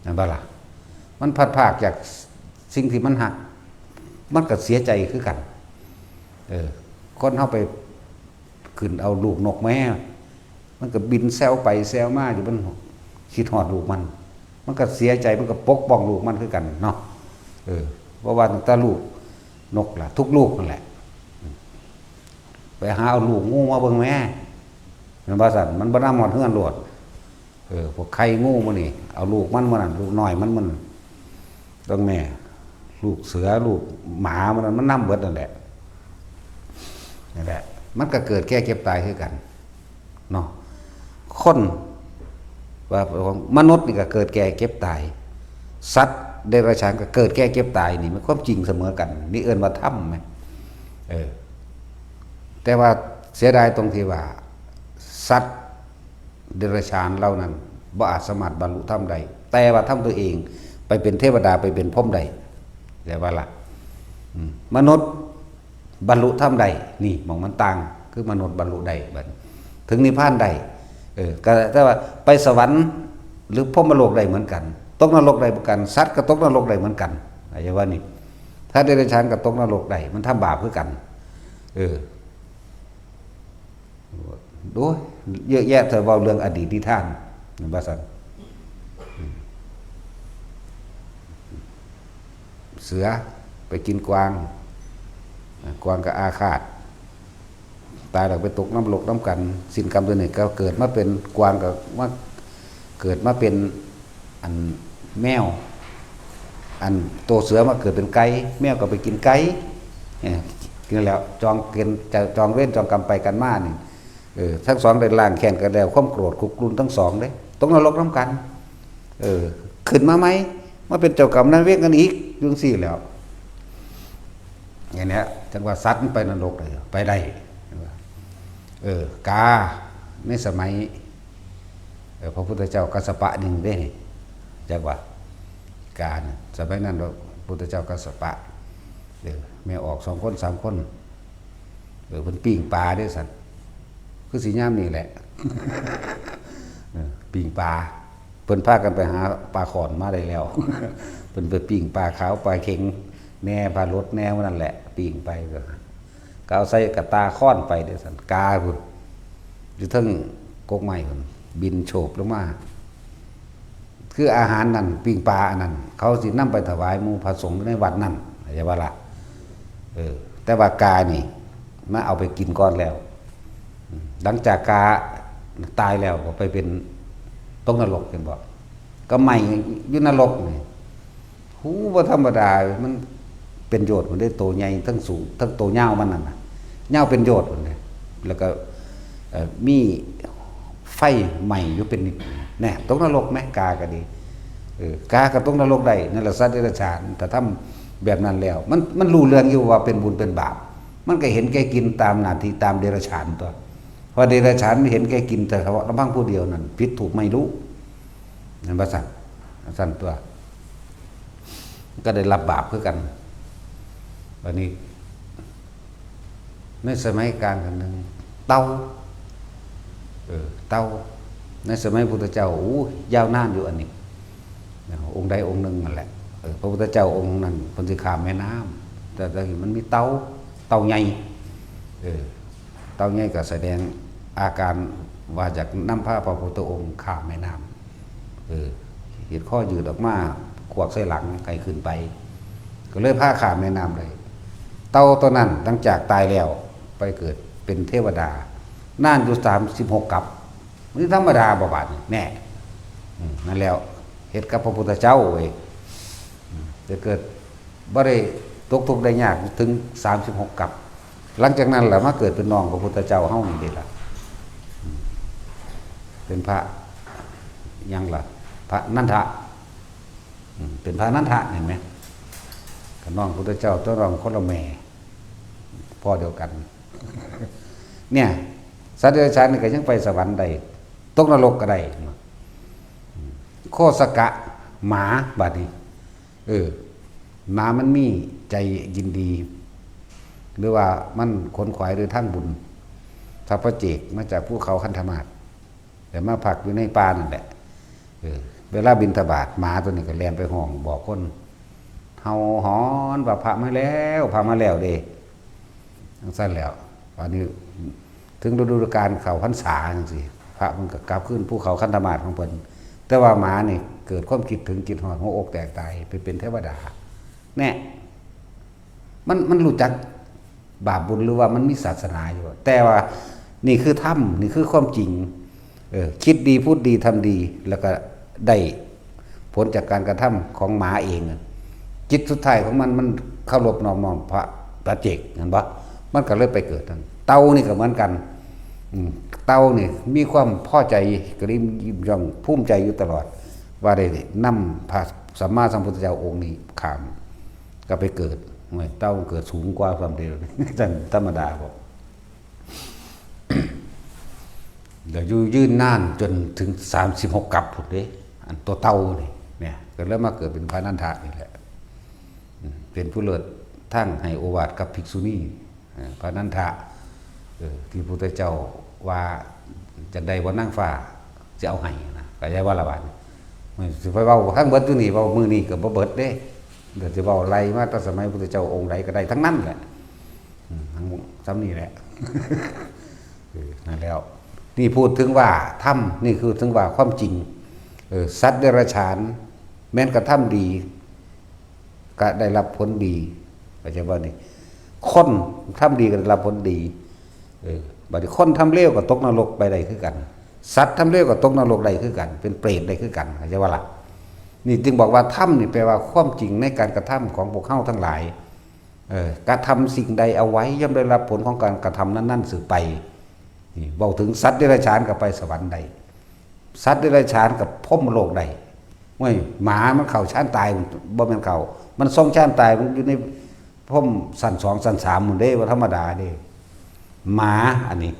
นั่นบ่ล่ะมันพัดพรากจากสิ่งที่มันหักมันก็เสียใจคือกันคนเข้าไปขึ้นเอาลูกนกแม่มันก็บินแซวไปแซวมาอยู่มันคิดหอดลูกมันก็เสียใจมันก็ปกป้องลูกมันคือกันเนาะเพราะว่าตั้งแต่ลูกนกล่ะทุกลูกนั่นแหละไปหาเอาลูกงูมาเบิ่งแม่มันบ่สั่นมันบ่นำหอดเฮือนโลดพวกไข่งูมันนี่เอาลูกมันนั่นลูกน้อยมันต้องแม่ลูกเสือลูกหมามันนำเบิดนั่นแหละมันก็เกิดแก่เก็บตายคือกันเนาะคนว่ามนุษย์นี่ก็เกิดแก่เก็บตายสัตว์เดรัจฉานก็เกิดแก่เก็บตายนี่มันความจริงเสมอกันนี่เอิ้นว่าธรรมไหมแต่ว่าเสียดายตรงที่ว่าสัตว์เดรัจฉานเหล่านั้นบ่อาจสามารถบรรลุธรรมได้แต่ว่าธรรมตัวเองไปเป็นเทวดาไปเป็นพรหมได้แต่ว่าล่ะมนุษย์บรรลุธรรมได้นี่มองมันต่างคือมนุษย์บรรลุได้บัดถึงนิพพานได้ก็แต่ว่าไปสวรรค์หรือพรหมโลกได้เหมือนกันตกนรกได้เหมือนกันสัตว์ก็ตกนรกได้เหมือนกันอะไรว่านี่ถ้าเดรัจฉานก็ตกนรกได้มันทำบาปคือกันดูเยอะแยะเธอเว้าเรื่องอดีตนิทานนั่นว่าซั่นเสือไปกินกวางก็อาฆาตตายแล้วไปตกน้ำหลกน้ำกันสิ้นกรรมตัวหนึ่งก็เกิดมาเป็นกวางก็ว่าเกิดมาเป็นอันแมวอันโตเสือมาเกิดเป็นไก่แมวก็ไปกินไก่กินแล้วจองเกณฑ์จองเว้นจองกรรมไปกันมานี่ทั้งสองได้ล่างแข่งกันแล้วความโกรธคุกรุ่นทั้งสองเด้ตกนรกน้ำกันขึ้นมาไหมมาเป็นเจ้ากรรมนายเวรกันอีกยุ่งสี่แล้วอย่างนี้จังว่าสัตว์ไปนรกเลยไปได้กาในสมัยพระพุทธเจ้ากัสสปะหนึ่งได้จังว่ากาสมัยนั้นพระพุทธเจ้ากัสสปะแม่ออก2 คน 3 คนเพิ่นปิ้งปลาด้วยสัตว์คือสีย่ามนี่แหละปิ้งปลาเพิ่นพากันไปหาปลาขอนมาได้แล้วเพิ่นไปปิ้งปลาขาวปลาเข็งแน่ปลารสแน่ว่านั่นแหละปิ้งไปก็เอาใส่กระตาค้อนไปเด้อสั่นกาพุ่นอยู่ทั้งกกไม้พุ่นบินโฉบลงมาคืออาหารนั่นปิ้งปลาอันนั้นเขาสินำไปถวายหมู่พระสงฆ์ในวัดนั่นเข้าใจบ่ล่ะแต่ว่ากานี่มาเอาไปกินก่อนแล้วหลังจากกาตายแล้วก็ไปเป็นตกนรกเห็นบ่ก็ไหม้อยู่นรกนี่หูบ่ธรรมดามันเป็นโยชน์มันได้โตใหญ่ทั้งสูงทั้งโตยาวมันนั่นน่ะยาวเป็นโยชน์พุ่นเลยแล้วก็มีไฟใหม่อยู่เป็นนิดแน่ตกนรกมั้ยกาก็ดีกาก็ตกนรกได้นั่นแหละสัตว์เดรัจฉานแต่ทำแบบนั้นแล้วมันรู้เรื่องอยู่ว่าเป็นบุญเป็นบาปมันก็เห็นแก่กินตามหน้าที่ตามเดรัจฉานตัวพอเดรัจฉานเห็นแก่กินแต่เฉพาะลำพังผู้เดียวนั่นผิดถูกไม่รู้นั่นว่าสั่นตัว ก็ได้รับบาปคือกันวันนี้ในสมัยกลางกันหนึ่งเต้าเต้าในสมัยพุทธเจ้ายาวนานอยู่อันนี้องค์ใดองค์หนึ่งนั่นแหละพระพุทธเจ้าองค์นั้นเพิ่นสิข้ามแม่น้ำแต่มันมีเต้าใหญ่เต้าใหญ่ก็แสดงอาการว่าจากนำพาพระพุทธองค์ข้ามแม่น้ำเห็นข้อยืดออกมาขวกใส่หลังไกลขึ้นไปก็เลยพาข้ามแม่น้ำเลยเต้าตัวนั้นหลังจากตายแล้วไปเกิดเป็นเทวดานานอยู่36 กับนี่ธรรมดาบ่บาดแน่นั่นแล้วเฮ็ดกับพระพุทธเจ้าเว้ยจะเกิดบ่ได้ตกทุกข์ได้ยากถึง36 กับหลังจากนั้นล่ะมาเกิดเป็นน้องพระพุทธเจ้าเฮานี่เด้ล่ะเป็นพระยังล่ะพระนันทะเป็นพระนันทะเห็นไหมกับน้องพระพุทธเจ้าตัวรองคนละแม่พ่อเดียวกันเนี่ยสัตว์เดรัจฉานนี่ก็ยังไปสวรรค์ได้ตกนรกก็ได้โคสกะหมาบัดนี้หมามันมีใจยินดีหรือว่ามันขนขวายหรือทั้งบุญทัพพระเจกมาจากภูเขาคันธมาศแต่มาผักอยู่ในป่านั่นแหละเวลาบิณฑบาตหมาตัวนี้ก็แล่นไปห้องบอกคนเฮาหอนว่าพระมาแล้วเด้ทั้งสั้นแล้วตอนนี้ถึงฤดูกาลเขาพรรษาจังซี่พระมันก็กลับขึ้นภูเขาคันธมาศของเพิ่นแต่ว่าหมานี่เกิดความคิดถึงจิตหอดหัวอกแตกตายไปเป็นเทวดาแน่มันรู้จักบาปบุญหรือว่ามันมีศาสนาอยู่แต่ว่านี่คือธรรมนี่คือความจริงคิดดีพูดดีทำดีแล้วก็ได้ผลจากการกระทำของหมาเองจิตสุดท้ายของมันเคารพน้อมน้อมพระประเจกเห็นปะมันก็เลยไปเกิดนั่นเต่านี่ก็เหมือนกันเต่านี่มีความพอใจกระดิ่มยิ้มย่องภูมิใจอยู่ตลอดว่าได้นำพระสัมมาสัมพุทธเจ้าองค์นี้ข้ามก็ไปเกิดเต่าเกิดสูงกว่าความเดียวจันธรรมดาบอกเดี๋ยวยืนนานจนถึง36 กับผุดเด้อันตัวเต่านี่เนี่ยก็เริ่มมาเกิดเป็นพระนันทะนี่แหละเป็นผู้เลิศทั้งให้โอวาทกับภิกษุณีพระนันทะที่พระพุทธเจ้าว่าจะได้วันนั่งฟ้าจะเอาให้นะก็ใช่ว่าละบาทสิไปเว้าทั้งเบิดอยู่นี่เว้ามือนี่ก็บ่เบิดเด้เดี๋ยวจะเว้าไล่มาตั้งสมัยพระพุทธเจ้าองค์ใดก็ได้ทั้งนั้นแหละทั้งซ้ำนี่แหละนั่นแล้วนี่พูดถึงว่าธรรมนี่คือถึงว่าความจริงสัตว์เดรัจฉานแม้นกระทำดีก็ได้รับผลดีเข้าใจบ่นี่คนทำดีก็ได้รับผลดีบัดนี้คนทำเลวก็ตกนรกไปได้คือกันสัตว์ทำเลวก็ตกนรกได้คือกันเป็นเปรตได้คือกันเข้าใจว่าล่ะนี่จึงบอกว่าธรรมนี่แปลว่าความจริงในการกระทำของพวกเฮาทั้งหลายกระทำสิ่งใดเอาไว้ย่อมได้รับผลของการกระทำนั้นๆสืบไปนี่บอกถึงสัตว์เดรัจฉานก็ไปสวรรค์ใดสัตว์เดรัจฉานกับพรหมโลกใดเว้ยหมามันเข้าชานตายบ่แม่นเข้ามันทรงชานตายมันอยู่ในพรหมสั้น2สั้น3หมู่เด้ว่าธรรมดาเด้หมาอันนี้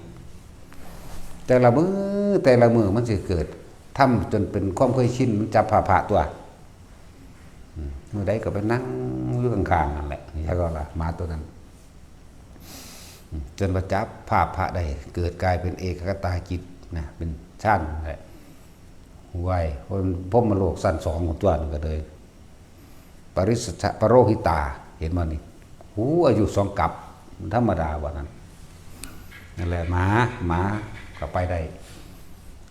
แต่ละมือมันสิเกิดทำจนเป็นความเคยชินมันจับผ่าตัวเมื่อใดก็ไปนั่งอยู่ข้างๆนั่นแหละแล้วก็ล่ะหมาตัวนั้นจนประจับภาพพระได้เกิดกลายเป็นเอกคตาจิตนะเป็นชั้นแหละไหวคนพมโลกสั้น2ของตัวนึงก็เลยปริสัชปโรหิตาเห็นมั้ยนี่หูอายุ2 กับธรรมดาว่านั้นนั่นแหละหมาก็ไปได้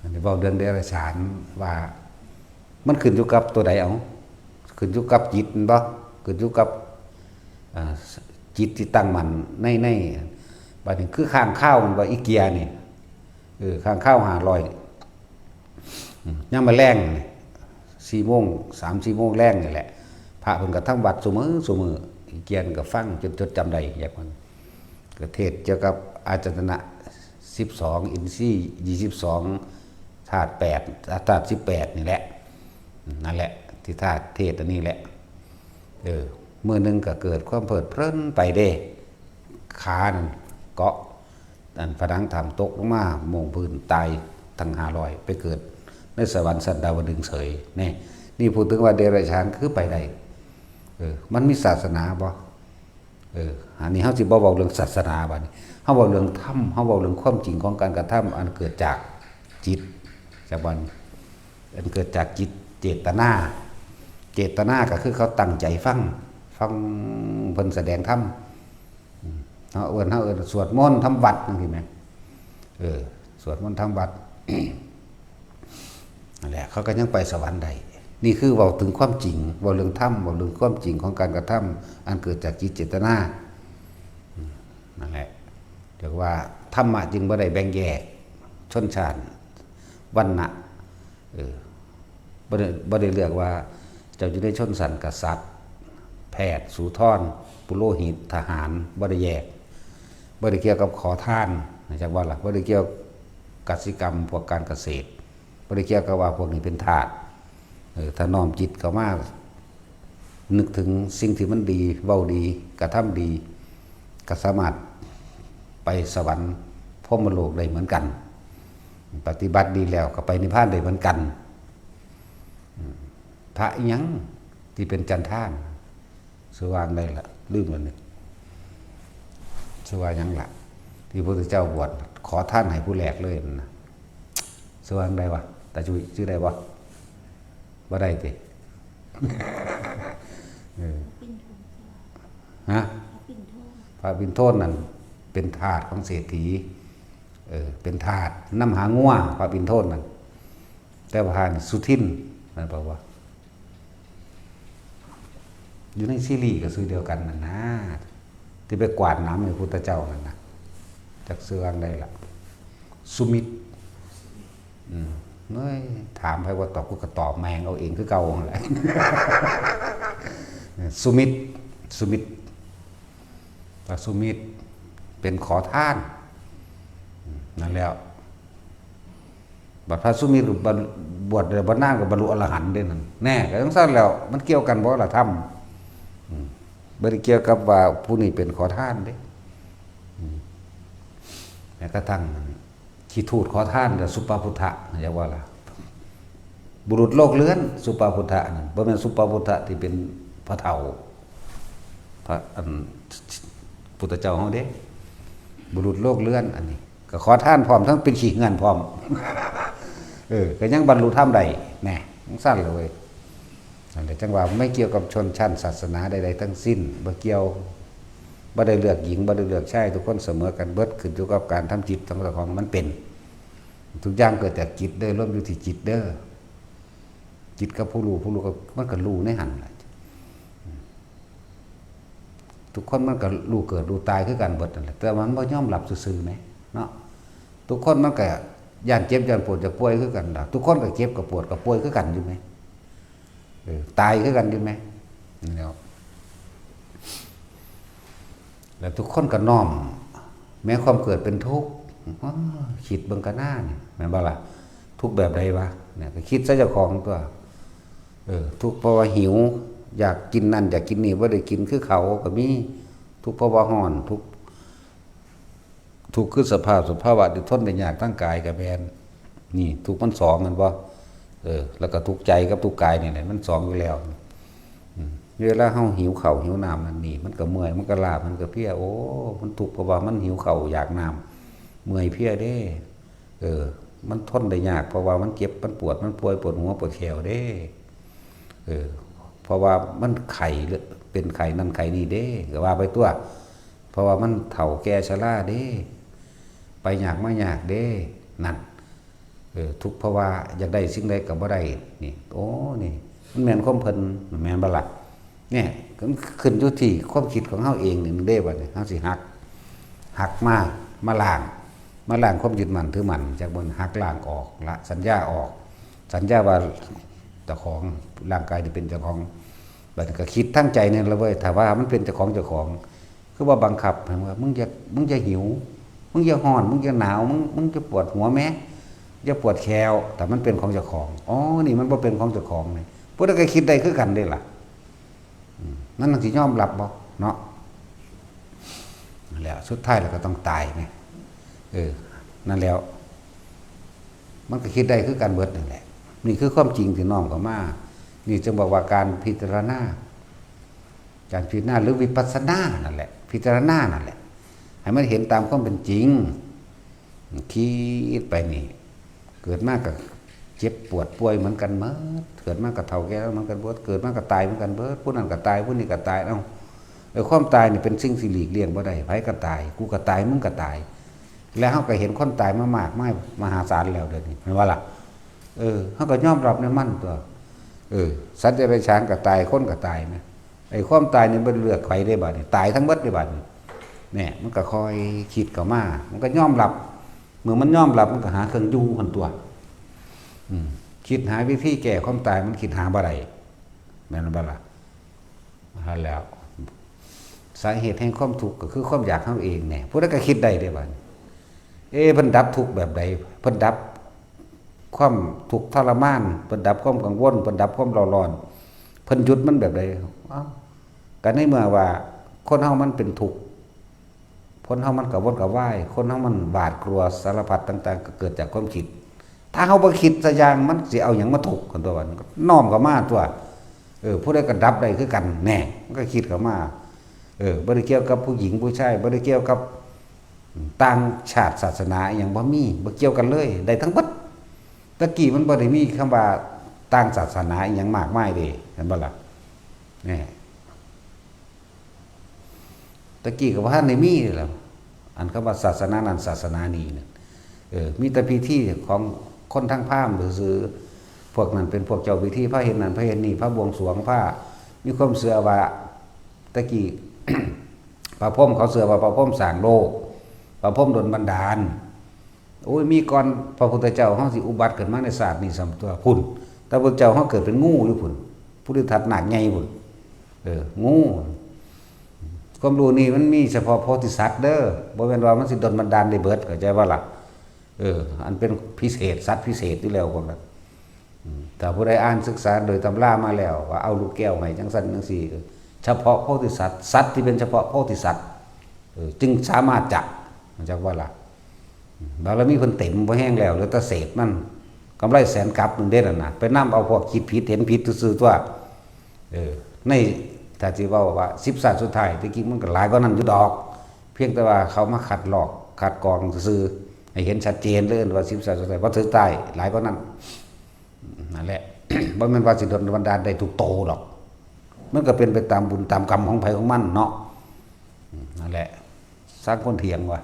อันนี้เว้าเรื่องเดรัจฉานว่ามันขึ้นอยู่กับตัวใดเอาขึ้นอยู่กับจิตบ่ขึ้นอยู่กับจิตที่ตั้งมั่นในบัดนี้คือข้างข้าวมันว่าอีเกียนี่ข้างข้าว500ยังมาแรงนี่4 โมง 3-4 โมงแรงนี่แหละพระเพิ่นก็ทั้งวัดซุมื้ออีเกียนก็ฟังจนจดจำได้อย่างมันก็เทศเกี่ยวกับอาจตนะ12อินทรีย์22ธาตุ8ธาตุ18นี่แหละนั่นแหละที่ธาตุเทศอันนี้แหละมื้อนึงก็เกิดความเพลิดเพลินไปเด้ขานั่นเกาะนั่นผนังถ้ำตกลงมาโมงพื้นตายทั้ง500ไปเกิดในสวรรค์สันดาวดึงส์เฉยนี่พูดถึงว่าเดรัจฉานคือไปได้ มันมีศาสนาบ่อันนี้เฮาสิบ่เว้าเรื่องศาสนาบัดนี้เฮาเว้าเรื่องธรรมเฮาเว้าเรื่องความจริงของการกระทำอันเกิดจากจิตจากบัดอันเกิดจากจิตเจตนาก็คือเขาตั้งใจฟังเพิ่นแสดงธรรมเฮาเอิ้นสวดมนต์ทำวัดจังซี่แหมสวดมนต์ทำวัดนั่นแหละเขาก็ยังไปสวรรค์ได้นี่คือเว้าถึงความจริงเว้าเรื่องธรรมเว้าเรื่องความจริงของการกระทำอันเกิดจากจิตเจตนานั่นแหละเรียกว่าธรรมะจึงบ่ได้แบ่งแยกชนชาติวรรณะบ่ได้เลือกว่าเจ้าอยู่ในชนชั้นกษัตริย์แพทย์สูทรปุโรหิตทหารบ่ได้แยกบ่ได้เกี่ยวกับขอทานจากว่าล่ะบ่ได้เกี่ยวกสิกรรมพวกการเกษตรบ่ได้เกี่ยวกับว่าพวกนี้เป็นทาสถ้าน้อมจิตเข้ามานึกถึงสิ่งที่มันดีเว้าดีกระทำดีก็สามารถไปสวรรค์พรหมโลกได้เหมือนกันปฏิบัติดีแล้วก็ไปนิพพานได้เหมือนกันพระอิหยังที่เป็นจันทานสว่างได้ล่ะลืมแล้วนี่สว่างยังล่ะที่พระพุทธเจ้าบวชขอท่านให้ผู้แรกเลยนะสว่างได้วะแต่ชื่อได้วะว่าได้ติฮะพระปิ่นโทนนั่นเป็นทาสของเศรษฐีเป็นทาสน้ำหาง่วพระปิ่นโทนนั่นแต่พระสุทินนั่นแปลว่าอยู่ในซีรีส์ก็ซื้อเดียวกันนั่นนะที่ไปกวาดน้ำในพุทธเจ้านั่นนะจากเสืออันใดล่ะสุมิตรเฮ้ยถามใครว่าตอบกูก็ตอบแมงเอาเองคือเก่าอะไร สุมิตรพระสุมิตรเป็นขอทานนั่นแล้วบัดพระสุมิตรบวชบวชนานกับบรรลุอรหันต์ด้วยนั่นแน่ก็ต้องสั้นแล้วมันเกี่ยวกันบ่ล่ะธรรมบ่ได้เกี่ยวกับว่าผู้นี้เป็นขอทานเด้แม้กระทั่งขี้ทูตขอทานกับสุปาพุทธะอย่าว่าล่ะบุรุษโลกเลื้อนสุปาพุทธะนั่นบ่แม่นสุปาพุทธะที่เป็นพระเฒ่าพระพุทธเจ้าเฮาเด้บุรุษโลกเลื้อนอันนี้ก็ขอทานพร้อมทั้งเป็นขี้เงินพร้อมก็ยังบรรลุธรรมได้แน่สั้นเลยนั่นแหละจังว่าไม่เกี่ยวกับชนชั้นศาสนาใดๆทั้งสิ้นบ่เกี่ยวบ่ได้เลือกหญิงบ่ได้เลือกชายทุกคนเสมอกันเบิดขึ้นอยู่กับการทำจิตของเจ้าของมันเป็นทุกอย่างเกิดจากจิตเด้อล้มอยู่ที่จิตเด้อจิตกับผู้รู้ก็มันก็รู้ในหันแหละทุกคนมันก็รู้เกิดรู้ตายคือกันเบิดนั่นแหละแต่มันบ่ยอมรับซื่อๆแหมเนาะทุกคนมันก็ย่านเจ็บย่านปวดจะป่วยคือกันล่ะทุกคนก็เจ็บกับปวดกับป่วยคือกันอยู่ไหมตายคือกันอยู่ไหมแล้วทุกคนก็น้อมแม้ความเกิดเป็นทุกข์คิดเบิ่งกันหน้านี่แม่นบ่ล่ะทุกข์แบบใดวะเนี่ยก็คิดซะเจ้าของตัวทุกข์เพราะว่าหิวอยากกินนั่นอยากกินนี่บ่ได้กินคือเขาก็มีทุกข์เพราะว่าร้อนทุกข์คือสภาวะที่ทนได้ยากทั้งกายกับแบนนี่ทุกข์มันสองกันบ่แล้วก็ทุกข์ใจกับทุกข์กายนี่แหละมันสองอยู่แล้วเวลาเฮาหิวข้าวหิวน้ำนั่นนี่มันก็เมื่อยมันก็ล้ามันก็เพลียโอ้มันทุกข์เพราะว่ามันหิวข้าวอยากน้ำเมื่อยเพลียเด้มันทนได้ยากเพราะว่ามันเจ็บมันปวดมันป่วยปวดหัวปวดแขวเด้เพราะว่ามันไข้เป็นไข้นั่นไข้นี่เด้ก็ว่าไปตัวเพราะว่ามันเฒ่าแก่ชราเด้ไปยากมายากเด้นั่นทุกข์เพราะว่าอยากได้สิ่งใดก็บ่ได้นี่โอ้นี่มันแม่นความเพิ่นแม่นบ่ล่ะเนี่ยขึ้นอยู่ที่ความคิดของเฮาเองนี่มันเด้บัดนี้เฮาสิหักมาล้างความยึดมั่นถือมั่นจากบนหักล้างออกละสัญญาออกสัญญาว่าเจ้าของร่างกายนี่เป็นเจ้าของบัดนี้ก็คิดทั้งใจนี่ละเว้ยถ้าว่ามันเป็นเจ้าของคือว่าบังคับว่ามึงอย่าหิวมึงอย่าร้อนมึงอย่าหนาวมึงจะปวดหัวแม้อย่าปวดแขวแต่มันเป็นของเจ้าของอ๋อนี่มันบ่เป็นของเจ้าของนี่ผู้ใดก็คิดได้คือกันเด้ล่ะนั่นสิยอมรับบ่เนาะแล้วสุดท้ายเราก็ต้องตายไงนั่นแล้วมันก็คิดได้คือกันเบิดนั่นแหละนี่คือความจริงที่น้อมเข้ามานี่จึงบอกว่าการพิจารณา การพิจารณาหรือวิปัสสนานั่นแหละพิจารณานั่นแหละให้มันเห็นตามความเป็นจริงคิดไปนี่เกิดมากกับเจ็บปวดป่วยเหมือนกันเมื่อเกิดมากกับเฒ่าแก่เหมือนกันเบิดเกิดมากกับตายเหมือนกันเบิดผู้นั้นก็ตายผู้นี้ก็ตายความตายนี่เป็นสิ่งที่หลีกเลี่ยงบ่ได้ไผก็ตายกูก็ตายมึงก็ตายแล้วเฮาก็เห็นคนตายมามากมายมหาศาลแล้วเดี๋ยวนี้เห็นว่าล่ะเฮาก็ยอมรับในมันตัวสัตว์เดรัจฉานก็ตายคนก็ตายนะไอ้ความตายนี่บ่เลือกใครได้บัดนี้ตายทั้งหมดได้บัดนี้เนี่ยมันก็คอยคิดเข้ามามันก็ยอมรับเมื่อมันยอมรับมันก็หาเครื่องอยู่หั่นตัวคิดหาวิธีแก้ความตายมันคิดหาบ่ได้แม่นบ่ล่ะแล้วสาเหตุแห่งความทุกข์ก็คือความอยากของเองเนี่ยผู้ใดก็คิดได้เด้บัดเพิ่นดับทุกข์แบบใดเพิ่นดับความทุกข์ทรมานเพิ่นดับความกังวลเพิ่นดับความร้อนเพิ่นหยุดมันแบบใดก็ในเมื่อว่าคนเฮามันเป็นทุกข์คนเฮามันกระวนกระวายคนเฮามันหวาดกลัวสารพัดต่างๆก็เกิดจากความคิดถ้าเฮาบ่คิดซะอย่างมันสิเอาหยังมาทุกข์กันตัวมันก็น้อมเข้ามาตัวผู้ใดก็ดับได้คือกันแน่มันก็คิดเข้ามาบ่ได้เกี่ยวกับผู้หญิงผู้ชายบ่ได้เกี่ยวกับต่างชาติศาสนาอหยังบ่มีบ่เกี่ยวกันเลยได้ทั้งหมดตะกี้มันบ่ได้มีคำว่าต่างศาสนาอหยังมากมายเด้เห็นบ่ล่ะนี่ตะกี้ก็บ่ทันได้มีแล้วอันคำว่าศาสนานั้นศาสนานี้น่ะมีแต่พิธีของคนทางพราหมณ์ซื่อพวกนั้นเป็นพวกเจ้าพิธีพระเห็นนั่นพระเห็นนี่พระบวงสรวงพระมีความเชื่อว่าตะกี้ พระพรหมเขาเชื่อว่าพระพรหมสร้างโลกพระพรหมดลบันดาลโอ้ยมีก่อนพระพุทธเจ้าเฮาสิอุบัติขึ้นมาในศาสตร์นี้ซ้ํตัวพุ่นแต่พระพุทธเจ้าเฮาเกิดเป็นงูอยู่พุ่นผู้ที่ทัดหนักใหญ่พุ่นงูความรู้นี่มันมีเฉพาะโพธิสัตว์เด้อบ่แม่นว่ามันสิดลบันดาลได้เบิดเข้าใจว่าล่ะอันเป็นพิเศษสัตว์พิเศษอยู่แล้วพวกนั้นแต่ผู้ใดอ่านศึกษาโดยตำรามาแล้วว่าเอาลูกแก้วให้จังซั่นจังซี่เฉพาะโพธิสัตว์สัตว์ที่เป็นเฉพาะโพธิสัตว์จึงสามารถจักว่าล่ะบารมีเพิ่นเต็มบ่แห้งแล้วเหลือแต่เศษมันกำไรแสนกับนึงเด้นั่นน่ะไปนำเอาพวกคิดผิดเห็นผิดซื่อๆตัวในถ้าสิเว้าว่า10ศาสตร์สุดท้ายตะกี้มันก็หลายกว่านั้นอยู่ดอกเพียงแต่ว่าเขามาขัดหลอกขัดกรองซื่อๆให้เห็นชัดเจนเลยว่า10ศาสตร์สุดท้ายบ่ถือใต้หลายกว่านั้นนั่นแหละ บ่แม่นว่าสิดลบันดาลได้ทุกโตดอกมันก็เป็นไปตามบุญตามกรรมของไผของมันเนาะนั่นแหละสร้างคนเถียงว่ะ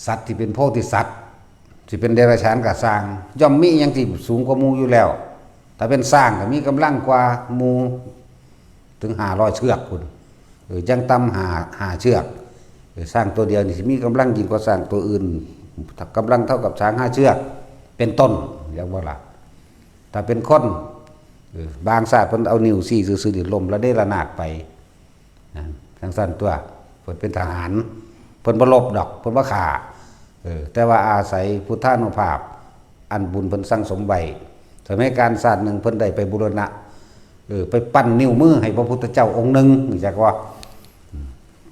สัตว์ที่เป็นโพธิสัตว์ที่เป็นเดรัจฉานก็สร้างย่อมมีหยังที่สูงกว่าหมู่อยู่แล้วถ้าเป็นสร้างก็มีกำลังกว่าหมู่ถึง500เชือกพุ่นจังต่ำ5เชือกสร้างตัวเดียวนี่สิมีกำลังยิ่งกว่าสร้างตัวอื่นกำลังเท่ากับช้าง5เชือกเป็นต้นอย่างว่าล่ะถ้าเป็นคนบางศาสตร์เพิ่นเอานิ้วซี่ซื่อๆดิลมแล้วได้ระนาดไปจังซั่นตัวเพิ่นเป็นทหารเพิ่นบ่ลบดอกเพิ่นบ่ฆ่าแต่ว่าอาศัยพุทธานุภาพอันบุญเพิ่นสั่งสมไว้สมัยการศาสตร์นึงเพิ่นได้ไปบูรณะไปปั้นนิ้วมือให้พระพุทธเจ้าองค์นึงจักว่า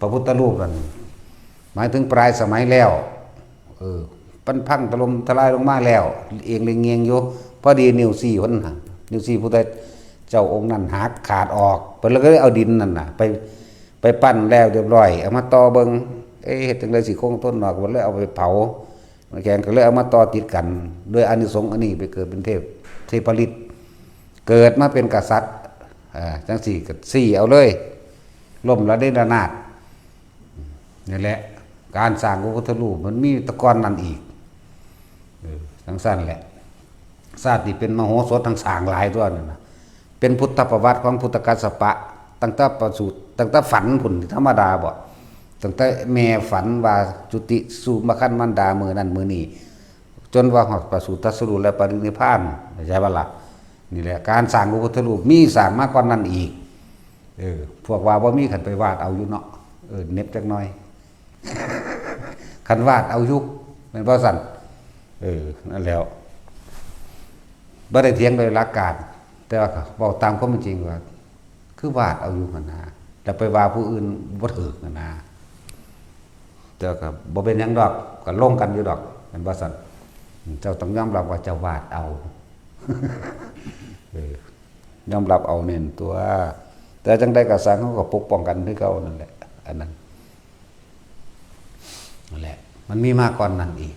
พระพุทธรูปนั่นหมายถึงปลายสมัยแล้วปั้นพังถล่มทลายลงมาแล้วเองเลยเงียงอยู่พอดีนิ้วซี่เพิ่นนิ้วซี่พุทธเจ้าองค์นั้นหักขาดออกเพิ่นเลยเอาดินนั่นน่ะไปปั้นแล้วเรียบร้อยเอามาต่อเบิ่งเฮ็ดจังได๋สิคงต้นนอกบ่เลยเอาไปเผาแกงก็เลยเอามาต่อติดกันด้วยอานิสงส์อันนี้ไปเกิดเป็นเทพฤทธิ์เกิดมาเป็นกษัตริย์จังสี่ก็ซี่เอาเลยล่มแล้วได้ระนาดนี่แหละการสร้างพระพุทธรูปมันมีตะกอนนั่นอีกทั้งสั้นแหละศาสตร์นี่เป็นมโหสถทั้งสร้างหลายตัวนั่นนะเป็นพุทธประวัติของพุทธกัสสปะตั้งแต่ประสูติตั้งแต่ฝันผุ่นธรรมดาบ่ตั้งแต่แม่ฝันว่าจุติสู่มคันมันดามือนั้นมือนี้จนว่าฮอดประสูติตรัสรู้และปรินิพพานใช่บ่ล่ะนี่แหละการสร้างพระพุทธรูปมีสร้างมากกว่านั้นอีกพวกว่าบ่มีขันไปวาดเอาอยู่เนาะเน็บจักหน่อย ขันวาดเอายุกแม่นบ่ซั่นนั่นแล้วบ่ได้เถียงโดยหลักการแต่ว่าเว้าตามความเป็นจริงว่าคือวาดเอาอยู่หั่นนะแล้วไปว่าผู้อื่นบ่ถูกนั่นนะแต่ก็บ่เป็นหยังดอกก็ลงกันอยู่ดอกแม่นบ่ซั่นเจ้าต้องยอมรับว่าเจ้าวาดเอา ยอมรับเอาเน้นตัวแต่จังได้กระสังเขาก็ปกป้องกันที่เขานั่นแหละอันนั้นนั่นแหละมันมีมากก่อนนั้นอีก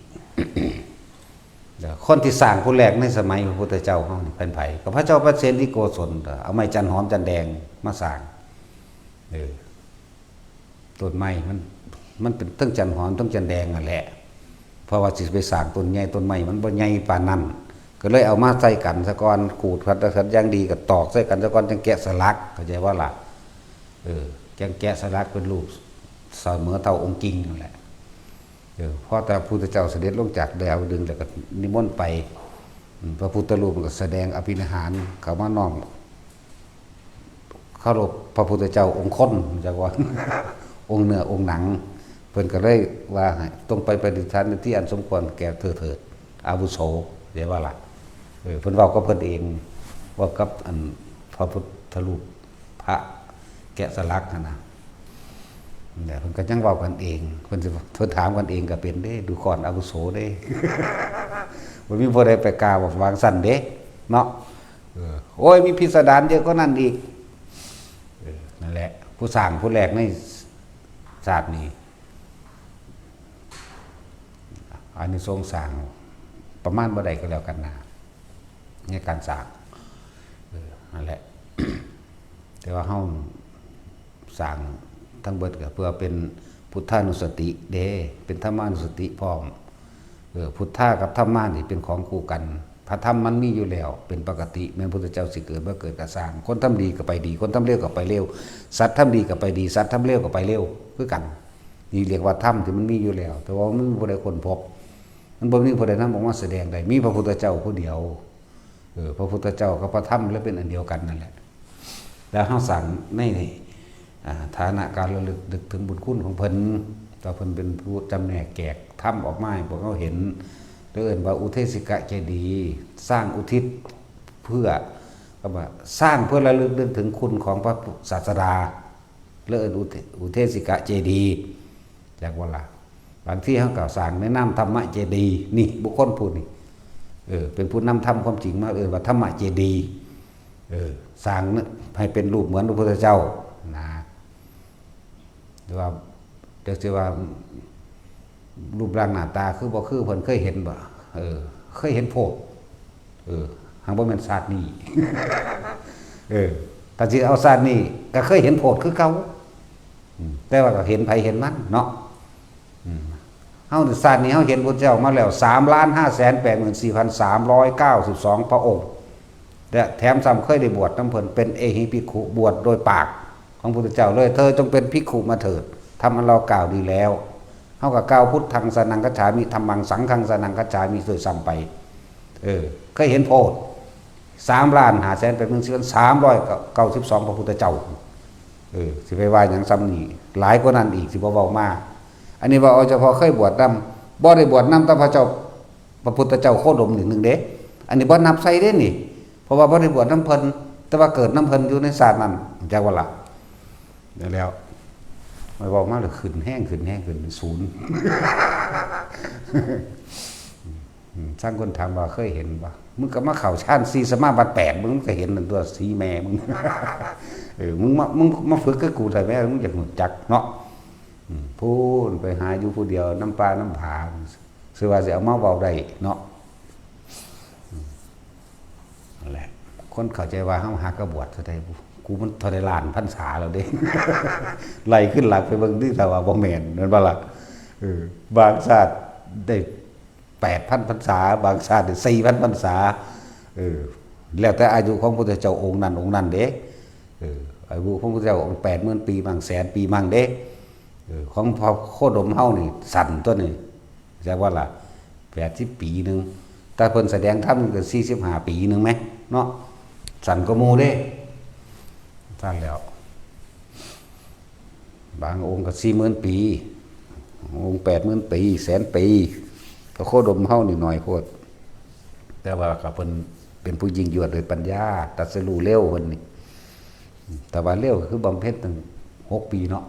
คนที่สร้างผู้แรกในสมัยพระพุทธเจ้าเขาเป็นไผ่กับพระเจ้าพระเชนที่โกศลเอาไม้จันหอมจันแดงมาสร้างต้นไม้มันเป็นต้นจันหอมต้นจันแดงนั่นแหละเพราะว่าสิไปสร้างต้นใหญ่ต้นไม้มันบ่ใหญ่ปานนั้นก็เลยเอามาใส่กันซะก่อนขูดขัดอย่างดีก็ตอกใส่กันซะก่อนจังแกะสลักเข้าใจว่าล่ะจังแกะสลักเป็นรูปเสมอเท่าองค์จริงนั่นแหละพอแต่พระพุทธเจ้าเสด็จลงจากดาวดึงแล้วก็นิมนต์ไปพระพุทธรูปก็แสดงอภินิหารเขามาน้อมเคารพพระพุทธเจ้าองค์ค้นจากว่า องค์เนื้อองค์หนังเพิ่นก็เลยว่าต้องไปประดิษฐานในที่อันสมควรแก่เถิดอาวุโสเดี๋ยวว่าล่ะเพิ่นเว้าก็เพิ่นเองว่ากับอันพระพุทธรูปพระแกะสลักนะเนี่ยเพิ่นก็ยังเว้ากันเองเพิ่นถามกันเองก็เป็นเด้ดูก่อนอาวุโสเด้ บ่มีผู้ใดไปกล่าววางสั่นเด้เนาะโอ้ยมีพิสดารเยอะก็นั่นอีกนั่นแหละผู้สร้างผู้แรกในศาสตร์นี้อันนี้ทรงสร้างประมาณบ่ได้ก็แล้วกันนะในการสร้างนั่นแหละ แต่ว่าเฮาสร้างทั้งเบิดก็เพื่อเป็นพุทธานุสติเด้เป็นธรรมานุสติพร้อมพุทธะกับธรรมะนี่เป็นของคู่กันพระธรรมมันมีอยู่แล้วเป็นปกติแม้พระพุทธเจ้าสิเกิดบ่เกิดก็สร้างคนทำดีก็ไปดีคนทำเลวก็ไปเลวสัตว์ทำดีก็ไปดีสัตว์ทำเลวก็ไปเลวคือกันนี่เรียกว่าธรรมที่มันมีอยู่แล้วแต่ว่ามันมีผู้ใดค้นพบมันบ่มีผู้ใดนำออกมาแสดงได้มีพระพุทธเจ้าผู้เดียวพระพุทธเจ้ากับพระธรรมแล้วเป็นอันเดียวกันนั่นแหละแล้วเฮาสร้างในฐานะการระลึกนึกถึงบุญคุณของเพิ่นต่อเพิ่นเป็นผู้จำแนกแจกธรรมออกมาให้พวกเขาเห็นเอิ้นว่าอุเทศิกะเจดีย์สร้างอุทิศเพื่อก็ว่าสร้างเพื่อระลึกนึกถึงคุณของพระศาสดาเอิ้นอุเทศิกะเจดีย์จากว่าล่ะบางที่เฮาก็สร้างในนามธรรมะเจดีย์นี่บุคคลผู้นี้เป็นผู้นำธรรมความจริงมาว่าธรรมะเจดีย์สร้างให้เป็นรูปเหมือนพระพุทธเจ้านะหรือว่าเรียกว่ารูปร่างหน้าตาคือบ่คือเพิ่นเคยเห็นบ่เคยเห็นโพดหังบ่แม่นศาสตร์นี้ ถ้าสิเอาศาสตร์นี้ก็เคยเห็นโพดคือเก่าแต่ว่าก็เห็นไผเห็นมันเนาะเฮาศาสตร์นี้เฮาเห็นพระเจ้ามาแล้ว 3,584,392 พระองค์และแถมซ้ำเคยได้บวชนำเพิ่นเป็นเอหิภิกขุบวชโดยปากของพระพุทธเจ้าเลยเธอจงเป็นภิกขุมาเถิดทำอันเรากล่าวดีแล้วเฮาก็กล่าวพุทธังสนังคัจฉามิธัมมังสังฆังสนังคัจฉามิโดยซ้ำไปเคยเห็นโพธิ3,584,392 พระพุทธเจ้าสิไปว่าหยังซ้ำนี่หลายกว่านั้นอีกสิบ่เว้ามาอันนี้ว่าเอาเฉพาะเคยบวชนำบ่ได้บวชนำแต่พระเจ้าพระพุทธเจ้าโคดมหนึ่งเด้อันนี้บ่นับใส่เด้นี่เพราะว่าบ่ได้บวชนำเพิ่นแต่ว่าเกิดนำเพิ่นอยู่ในศาสตร์นั้นจักว่าล่ะแล้วไม่บอกมาเลยขึ้นแห้งขึ้นศูนย์ สร้างคนถามว่าเคยเห็นป่ะมึงก็มาเข่าชาติสีสมาบัติ8มึงก็เห็นตัวสีแม่มึง มึงมาฝึกกับกูแต่แม่มึงอยากหนุจักเนาะพูดไปหาอยู่ผู้เดียวน้ำปลาน้ำผาสือว่าจะเอามาเบาได้เนาะนั่นแหละคนเข้าใจว่าเฮาหากระบวชเท่าใดกูมันเท่าใดล้านพรรษาแล้วเด้ ไล่ขึ้นหลักไปเบิ่งที่แต่ว่าบ่แม่นนั่นบ่ล่ะบางชาติได้ 8,000 พรรษาบางชาติได้ 4,000 พรรษาแล้วแต่อายุของพระพุทธเจ้าองค์นั้นเด้อายุของพระพุทธเจ้าองค์ 80,000 ปีบางแสนปีบางเด้ของพระโคดมเฮานี่สั่นตัวนี้แปลว่าล่ะ80 ปีนึงแต่เพิ่นแสดงธรรมก็45 ปีนึงมั้ยเนาะสั่นก็หมู่เด้สั่นแล้วบางองค์ก็ 40,000 ปีองค์ 80,000 ปีแสนปีพระโคดมเฮานี่น้อยโพดแต่ว่าก็เพิ่นเป็นผู้ยิ่งยวดโดยปัญญาตรัสรู้เร็วเพิ่นนี่แต่ว่าเร็วก็คือบำเพ็ญตั้ง6 ปีเนาะ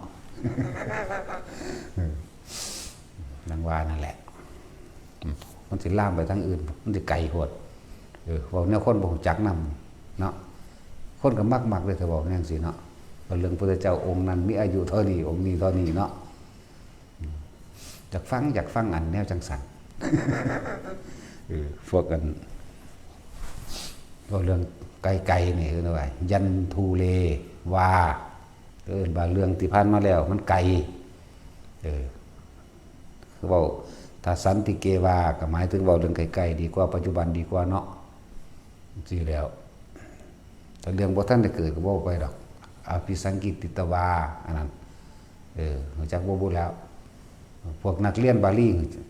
นังว่านั่นแหละมันสิลามไปทางอื่นมันสิไกลโพดเว้าแนวคนบ่รู้จักนำเนาะ คนก็มักเลยถ้าบอกอย่างสิเนาะว่าเรื่องพระเจ้าองค์นั้นมีอายุเท่านี้องค์นี้เท่านี้เนาะอยากฟังอันแนวจังสันพวกกันก็เรื่องไกลๆนี่คือว่ายันทูเลวาบางเรื่องที่ผ่านมาแล้วมันไกลคือว่าถ้าสันติเกวาก็หมายถึงว่าเรื่องไกลๆดีกว่าปัจจุบันดีกว่าเนาะสิแล้วแต่เรื่องบ่ท่านได้เกิดก็บ่ไปดอกอภิสังกิติตวาอันนั้นรู้จักบ่แล้วพวกนักเรียนบาลี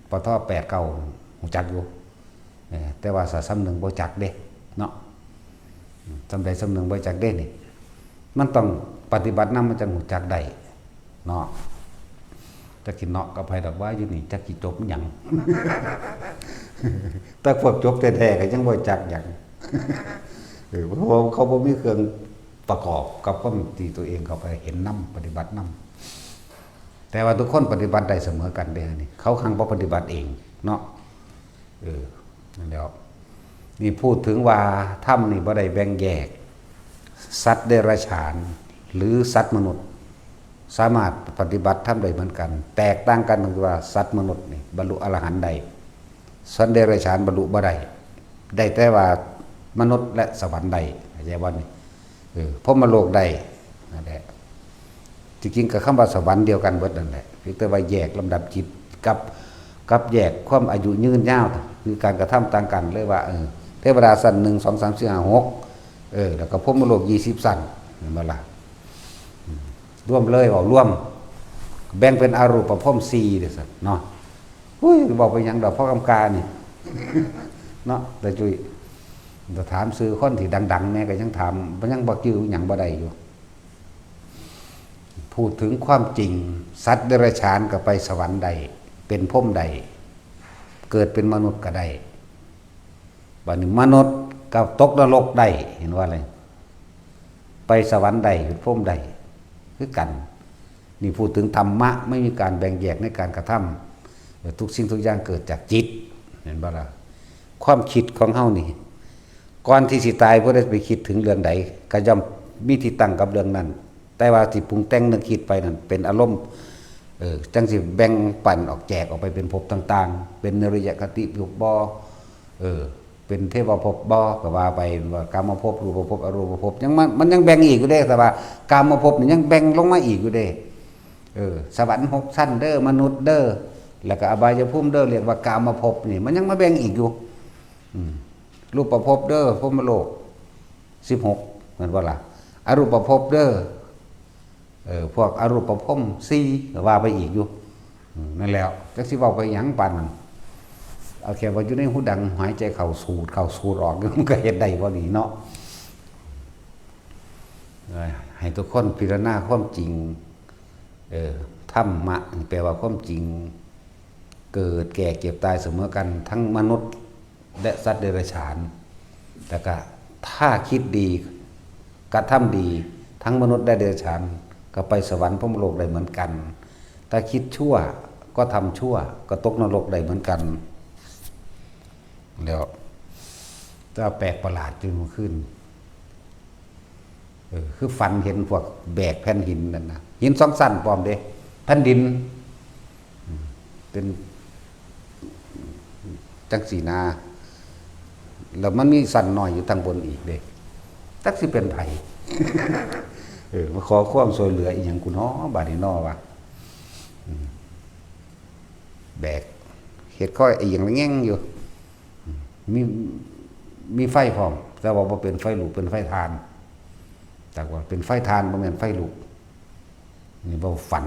ปท8 9รู้จักอยู่แต่ว่าสำนึงบ่จักเด้เนาะสำใดสำนึงบ่จักเด้นี่มันต้องปฏิบัตินำมันจังรู้จักได้เนาะจักสิเนาะกับไผดอกว่าอยู่นี่จักสิจบหยังแต่พวกจบแท้ๆก็ยังบ่จักหยังเพราะว่าเขาบ่มีเครื่องประกอบกับความที่ตัวเองเข้าไปเห็นนำปฏิบัตินำแต่ว่าทุกคนปฏิบัติได้เสมอกันเด้นี่เขาคังบ่ปฏิบัติเองเนาะนั่นแล้วนี่พูดถึงว่าถ้ำนี่บ่ได้แบ่งแยกสัตว์เดรัจฉานหรือสัตว์มนุษย์สามารถปฏิบัติทำได้เหมือนกันแตกต่างกันตรงที่ว่าสัตว์มนุษย์นี่บรรลุอรหันต์ได้สัตว์เดรัจฉานบรรลุบ่ได้แต่ว่ามนุษย์และสวรรค์ได้เข้าใจบ่นี่พรหมโลกได้นั่นแหละจริงๆกับคำว่าสวรรค์เดียวกันเบิดนั่นแหละเพียงแต่ว่าแยกลำดับจิตกับแยกความอายุยืนยาวคือการกระทำต่างกันเลยว่าเทวดาสั้น1 2 3 4 5 6แล้วก็พรหมโลก20สั้นเห็นบ่ล่ะร่วมเลยบอกร่วมแบ่งเป็นอรูปภพ4เด้อซั่นเนาะอุ้ยบอกไปหยังดอกพ่อกำกานี่เนาะแต่จุ้ยถ้าถามซื้อคนที่ดังๆแน่ก็ยังถามมันยังบ่จื้อหยังบ่ได้อยู่พูดถึงความจริงสัตว์เดรัจฉานก็ไปสวรรค์ใดเป็นพรหมใดเกิดเป็นมนุษย์ก็ได้บัดนี้มนุษย์ก็ตกนรกได้เห็นว่าอะไรไปสวรรค์ใดเป็นพรหมใดคือกันนี่พูดถึงธรรมะไม่มีการแบ่งแยกในการกระทำทุกสิ่งทุกอย่างเกิดจากจิตเห็นบ่ล่ะความคิดของเฮานี่ก่อนที่สิตายบ่ได้ไปคิดถึงเรื่องใดก็ย่อมมีที่ตั้งกับเรื่องนั้นแต่ว่าที่ปรุงแต่งนึกคิดไปนั่นเป็นอารมณ์จังสิแบ่งปันออกแจกออกไปเป็นภพต่างๆเป็นนริยคติภพบ่เป็นเทวภพบ่ก็ว่าไปว่ากามภพรูปภพอรูปภพยังมันยังแบ่งอีกอยู่เด้แต่ว่ากามภพนี่ยังแบ่งลงมาอีกอยู่เด้สวรรค์6ชั้นเด้อมนุษย์เด้อแล้วก็อบายภูมิเด้อเรียกว่ากามภพนี่มันยังมาแบ่งอีกอยู่รูปภพเด้อพรหมโลก16เหมือนว่าล่ะอรูปภพเด้อพวกอรูปภพ4ก็ว่าไปอีกอยู่นั่นแล้วจักสิเว้าไปหยังปานนั้นเอาแค่ว่าอยู่ในหูดังหายใจเข้าสูดออกมันก็เฮ็ดได้บ่นี่เนาะให้ทุกคนพิจารณาความจริงธรรมะแปลว่าความจริงเกิดแก่เจ็บตายเสมอกันทั้งมนุษย์และสัตว์เดรัจฉานแต่ก็ถ้าคิดดีกระทำดีทั้งมนุษย์และเดรัจฉานก็ไปสวรรค์พรหมโลกได้เหมือนกันถ้าคิดชั่วก็ทำชั่วก็ตกนรกได้เหมือนกันแล้วถ้าแปลกประหลาดจนขึ้นคือฝันเห็นพวกแบกแผ่นหินนั่นนะหินสองสั้นปลอมเด้แผ่นดินเป็นจังสีนาแล้วมันมีสั้นน้อยอยู่ทางบนอีกเด้จักสิเป็นไผมาขอความช่วยเหลืออีหยังกูเนาะบาดนี้เนาะว่ะแบกเฮ็ดค่อยอีหยังแง่งอยู่มีไฟพร้อมแต่ว่าบ่เป็นไฟลูกเป็นไฟทานแต่ว่าเป็นไฟทานบ่แม่นไฟลูกนี่บ่ฝัน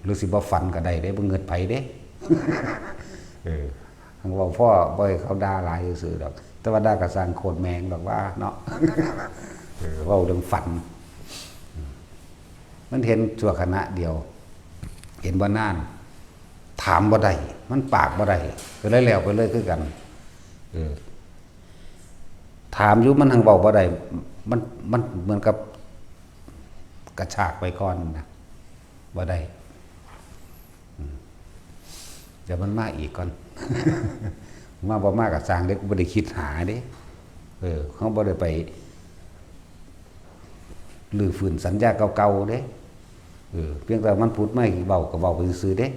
หรือสิบ่ฝันก็ได้เด้บ่เงิดไผเด้ทั้งว่าพ่อบ่ให้เขาด่าหลายซื่อๆดอกแต่ว่าด่าก็สร้างโคตรแมงดอกว่าเนาะเว้าเรื่องฝันมันเห็นชั่วขณะเดียวเห็นบ่นานถามบ่ได้มันปากบ่ได้ก็เลยแล้วไปเลยคือกันถามอยู่มันหังเว้าบ่ได้มันเหมือนกับกระชากไปก่อนนะบ่ได้เดี๋ยวมันมาอีกก่อนมาบ่มาก็สร้างเด้บ่ได้คิดหาเด้เขาบ่ได้ไป ลื้อฟื้นสัญญาเก่าๆเด้เพียงแต่มันพูดไม่เบาก็เบาไปซื่อๆเด้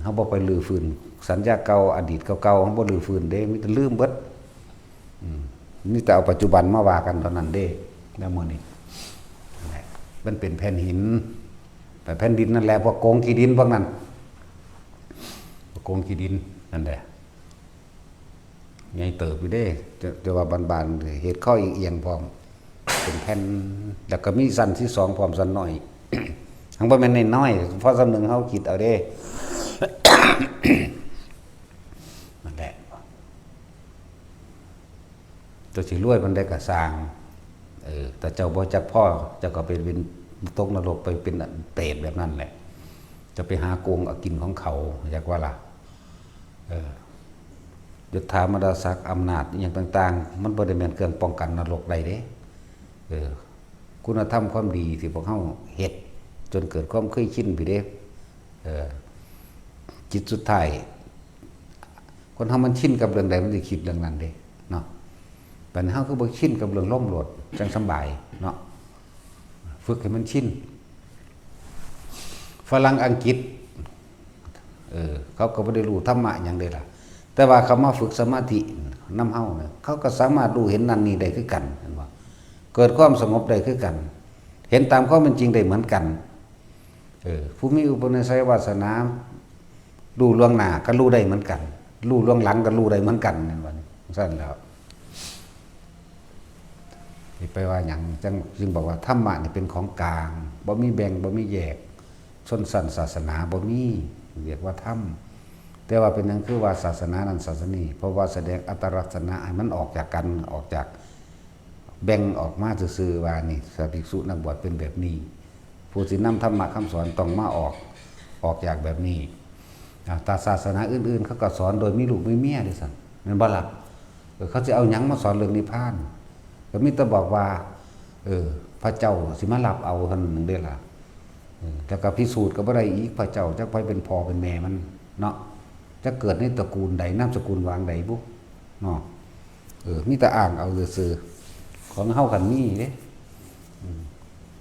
เฮาบ่ไปลื้อฟื้นสัญญาเก่าอดีตเก่าๆเฮาบ่ลื้อฟื้นเด้มีแต่ลืมเบิดนี่แต่เอาปัจจุบันมาว่ากันเท่านั้นเด้แล้วมื้อนี้มันเป็นแผ่นหินแต่แผ่นดินนั่นแหละพวกโกงที่ดินพวกนั้นโกงที่ดินนั่นแหละใหญ่เติบอยู่เด้จะว่าบานๆเฮ็ดข้อเอียงๆพร้อมเป็นแผ่นแล้วก็มีสั้นที่2พร้อมสั้นน้อยทั้งบ่แม่นน้อยๆเพราะสำนึงเฮาคิดเอาเด้นั่นแหละตัวสิรวยมันได้ก็สร้างแต่เจ้าบ่จักพ่อเจ้าก็ไปเป็นตกนรกไปเป็นเปรตแบบนั้นแหละจะไปหาโกงเอากินของเขาอยากว่าล่ะยศถาบรรดาศักดิ์อำนาจอย่างต่างๆมันบ่ได้แม่นเครื่องป้องกันนรกใดเด้คุณธรรมความดีที่พวกเฮาเฮ็ดจนเกิดความเคยชินไปเด้จิตสุดท้ายคนเฮามันชินกับเรื่องใดมันสิคิดเรื่องนั้นเด้เนาะปัญหาคือบ่ชินกับเรื่องล่มโลดจังสำบายเนาะฝึกให้มันชินฝรั่งอังกฤษเขาก็บ่ได้รู้ธรรมะหยังเด้ล่ะแต่ว่าเขามาฝึกสมาธินำเฮาเนี่ยเขาก็สามารถรู้เห็นนั่นนี่ได้คือกันเห็นบ่เกิดความสงบได้คือกันเห็นตามความเป็นจริงได้เหมือนกันผู้มีอุปนิสัยวาสนารู้ล่วงหน้าก็รู้ได้เหมือนกันรู้ล่วงหลังก็รู้ได้เหมือนกันนั่นว่าซั่นแล้วนี่ไปว่าหยังจึงบอกว่าธรรมะนี่เป็นของกลางบ่มีแบ่งบ่มีแยกชนชั้นศาสนาบ่มีเรียกว่าธรรมแต่ว่าเป็นหยังคือว่าศาสนานั้นศาสนีเพราะว่าแสดงอัตลักษณะให้มันออกจากกันออกจากแบ่งออกมาซื่อๆว่านี่พระภิกษุนักบวชเป็นแบบนี้ผู้สินำธรรมะคำสอนต้องมาออกจากแบบนี้แต่ศาสนาอื่นๆเขาก็สอนโดยมีลูกมีเมียด้วยซ้ำนั่นบ่ล่ะเขาจะเอาหยังมาสอนเรื่องนิพพานก็มีแต่บอกว่าพระเจ้าสิมารับเอาเท่านั้นเด้ล่ะแล้วก็พิสูจน์ก็บ่ได้อีกพระเจ้าจักไปเป็นพ่อเป็นแม่มันเนาะจะเกิดในตระกูลใดนามสกุลวางใดบุเนาะมีแต่อ้างเอาซื่อของเฮากันมีเด้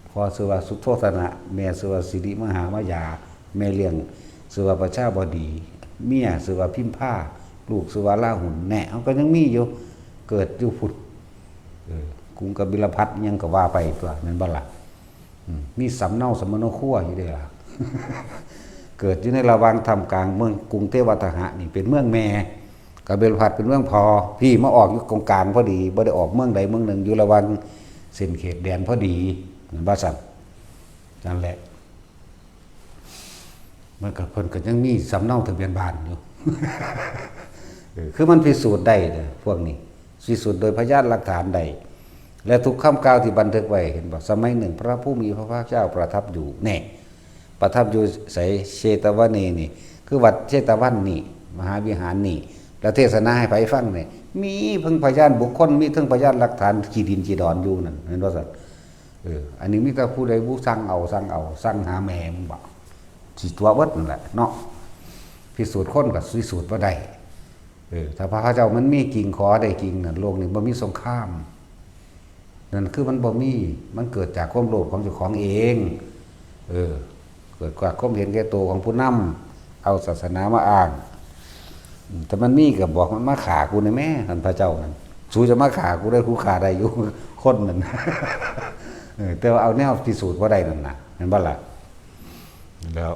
พอชื่อว่าสุโธทนะแม่ชื่อว่าสิริมหามายาแม่เลี้ยงชื่อว่าประชาบดีเมียชื่อว่าพิมพาลูกชื่อว่าลาหุนแน่เฮาก็ยังมีอยู่เกิดอยู่พุทธกรุงกบิลพัสยังก็ว่าไปตัวนั่นบ่ล่ะมีสำเนาสมโนครัวอยู่เด้ล่ะ เกิดอยู่ในระหว่างทำกลางเมืองกรุงเทวทหะนี่เป็นเมืองแม่กบิลพัสเป็นเมืองพอพี่มาออกอยู่ตรงกลางพอดีบ่ได้ออกเมืองใดเมืองหนึ่งอยู่ระหว่างเส้นเขตแดนพอดีนั่นว่าซั่นนั่นแหละมันก็เพิ่นก็ยังมีสำเนาทะเบียนบ้านอยู่ คือมันพิสูจน์ได้พวกนี้พิสูจน์โดยพยานหลักฐานใดและทุกคำกล่าวที่บันทึกไว้เห็นบอกสมัยหนึ่งพระผู้มีพระภาคเจ้าประทับอยู่แน่ประทับอยู่ไสเชตวันนี่คือวัดเชตวันนี่มหาวิหารนี่แล้วเทศนาให้ไผฟังนี่มีเพิ่งพยานบุคคลมีทั้งพยานหลักฐานขี้ดินขี้ดอนอยู่นั่นเห็นบ่ซั่นอันนี้มีแต่ผู้ใดผู้สั่งเอาสั่งหาแม่มึงบ่สิตัวเบิดนั่นแหละเนาะพิสูจน์คนก็พิสูจน์บ่ได้ถ้าพระเจ้ามันมีกิ่งขอได้กิ่งนั่นโลกนี้บ่มีสงครามนั่นคือมันบ่มีมันเกิดจากความโลภของเจ้าของเองเกิดจากความเห็นแก่ตัวของผู้นำเอาศาสนามาอ้างแต่มันมีก็บอกมันมาฆ่ากูได้แม่ท่านพระเจ้านั่นสู้จะมาฆ่ากูได้กูฆ่าได้อยู่คนนั่น แต่ว่าเอาแนวพิสูจน์บ่ได้นั่นน่ะเห็นบ่ล่ะแล้ว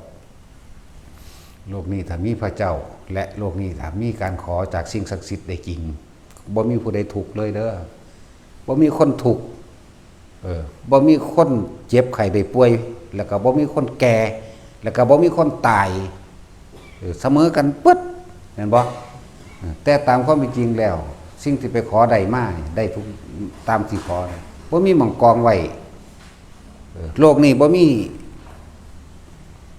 โลกนี้ถ้ามีพระเจ้าและโลกนี้ถ้ามีการขอจากสิ่งศักดิ์สิทธิ์ได้จริงบ่มีผู้ใดทุกข์เลยเด้อบ่มีคนทุกข์บ่มีคนเจ็บไข้ได้ป่วยแล้วก็บ่มีคนแก่แล้วก็บ่มีคนตายเสมอกันปึ๊ดเห็นบ่แต่ตามความเป็นจริงแล้วสิ่งที่ไปขอได้มาได้ทุกตามที่ขอบ่มีหม่องกองไว้โลกนี้บ่มี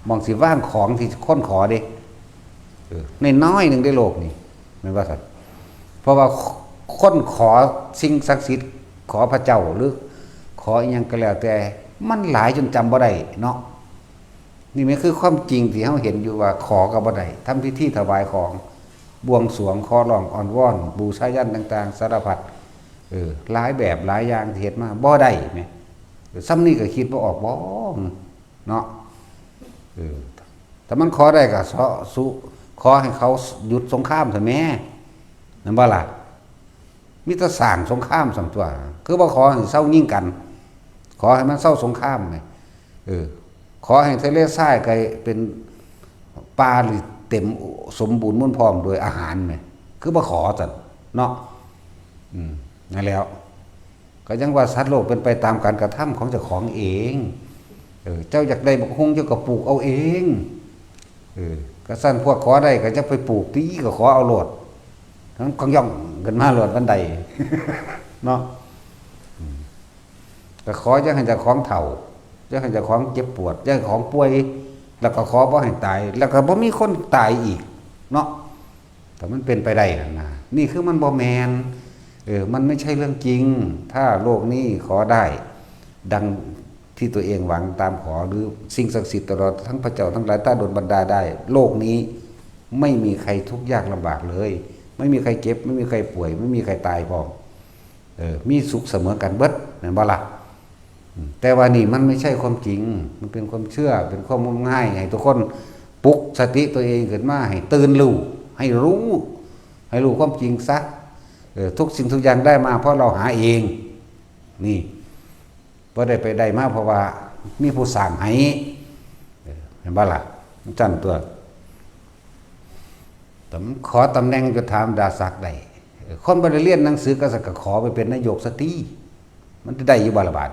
หม่องสิว่างของที่คนขอเด้น้อยๆนึงในโลกนี้แม่นว่าซั่นเพราะว่าคนขอสิ่งศักดิ์สิทธิ์ขอพระเจ้าหรือขออีหยังก็แล้วแต่มันหลายจนจำบ่ได้เนาะนี่มันคือความจริงที่เฮาเห็นอยู่ว่าขอก็บ่ได้ทำพิธีถวายของบวงสรวงขอร้องอ้อนวอนบูชายัญต่างๆสารพัดหลายแบบหลายอย่างที่เฮ็ดมาบ่ได้แหม ซ้ำนี่ก็คิดบ่ออกบ่เนาะแต่มันขอได้ก็ขอให้เขาหยุดสงครามซะแม่นั่นบ่ล่ะมีแต่สร้างสงครามซั่นตัวคือบ่ขอให้เซายิงกัน ขอให้มันเศร้าสงครามไงขอให้ทะเลทรายกลายเป็นป่าหรือเต็มสมบูรณ์มุ่นพร้อมโดยอาหารไงคือบ่ขอจัดเนาะนั่นแล้วก็ยังว่าสัตว์โลกเป็นไปตามการกระทำของเจ้าของเองเจ้าอยากได้บักฮุงเจ้าก็ปลูกเอาเองก็สั้นพวกขอได้ก็จะไปปลูกตีก็ขอเอาโลดทั้งของย่องกันมาโลดบันไดเนาะก็ขอจะให้เจ้าของเฒ่าจะให้เจ้าของเจ็บปวดจะให้ของป่วยแล้วก็ขอบ่ให้ตายแล้วก็บ่มีคนตายอีกเนาะแต่มันเป็นไปได้นะนี่คือมันบ่แมนมันไม่ใช่เรื่องจริงถ้าโลกนี้ขอได้ดังที่ตัวเองหวังตามขอหรือสิ่งศักดิ์สิทธิ์ตลอดทั้งพระเจ้าทั้งหลายถ้าโดนบันดาได้โลกนี้ไม่มีใครทุกข์ยากลำบากเลยไม่มีใครเจ็บไม่มีใครป่วยไม่มีใครตายพร้อมมีสุขเสมอกันเบิดนั่นบ่ล่ะแต่ว่านี่มันไม่ใช่ความจริงมันเป็นความเชื่อเป็นความงมงายให้ทุกคนปลุกสติตัวเองขึ้นมาให้ตื่นรู้ให้รู้ความจริงซะทุกสิ่งทุกอย่างได้มาเพราะเราหาเองนี่บ่ได้ไปได้มาเพราะว่ามีผู้สร้างให้เห็นบ่ล่ะจันตัวขอตำแหน่งจะถามดาศักดิ์ได้คนบ่ได้เรียนหนังสือก็สักขอไปเป็นนายกสตรีมันจะได้อยู่บ่ล่ะบาด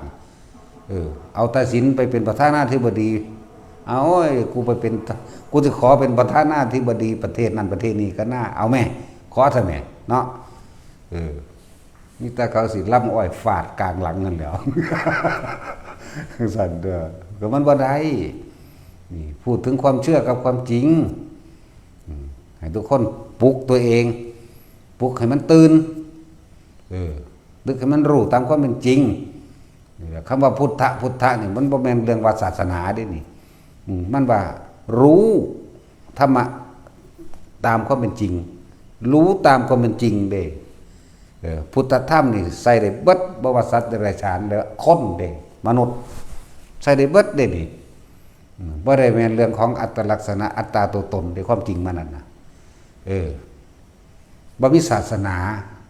เอาตาสินไปเป็นประธานาธิบดีเอากูจะขอเป็นประธานาธิบดีประเทศนั้นประเทศนี้ก็น่าเอาแม่ขอซะแม่เนาะนี่แต่เขาสิล่ำอ้อยฟาดกลางหลังนั่นแหล้วสั่นเด้อก็มันบ่ได้นี่พูดถึงความเชื่อกับความจริงให้ทุกคนปลุกตัวเองปลุกให้มันตื่นนึกให้มันรู้ตามความเป็นจริงคำว่าพุทธะนี่มันบ่แม่นเรื่องว่าศาสนาเด้นี่มันว่ารู้ธรรมะตามความเป็นจริงรู้ตามความเป็นจริงเด้พุทธธรรมนี่ใส่ได้เบิดบ่ว่าสัตว์เดรัจฉานแล้วคนเด้มนุษย์ใส่ได้เบิดเด้นี่บ่ได้แม่นเรื่องของอัตลักษณะอัตตาตัวตนในความจริงมันนั่นน่ะบ่มีศาสนา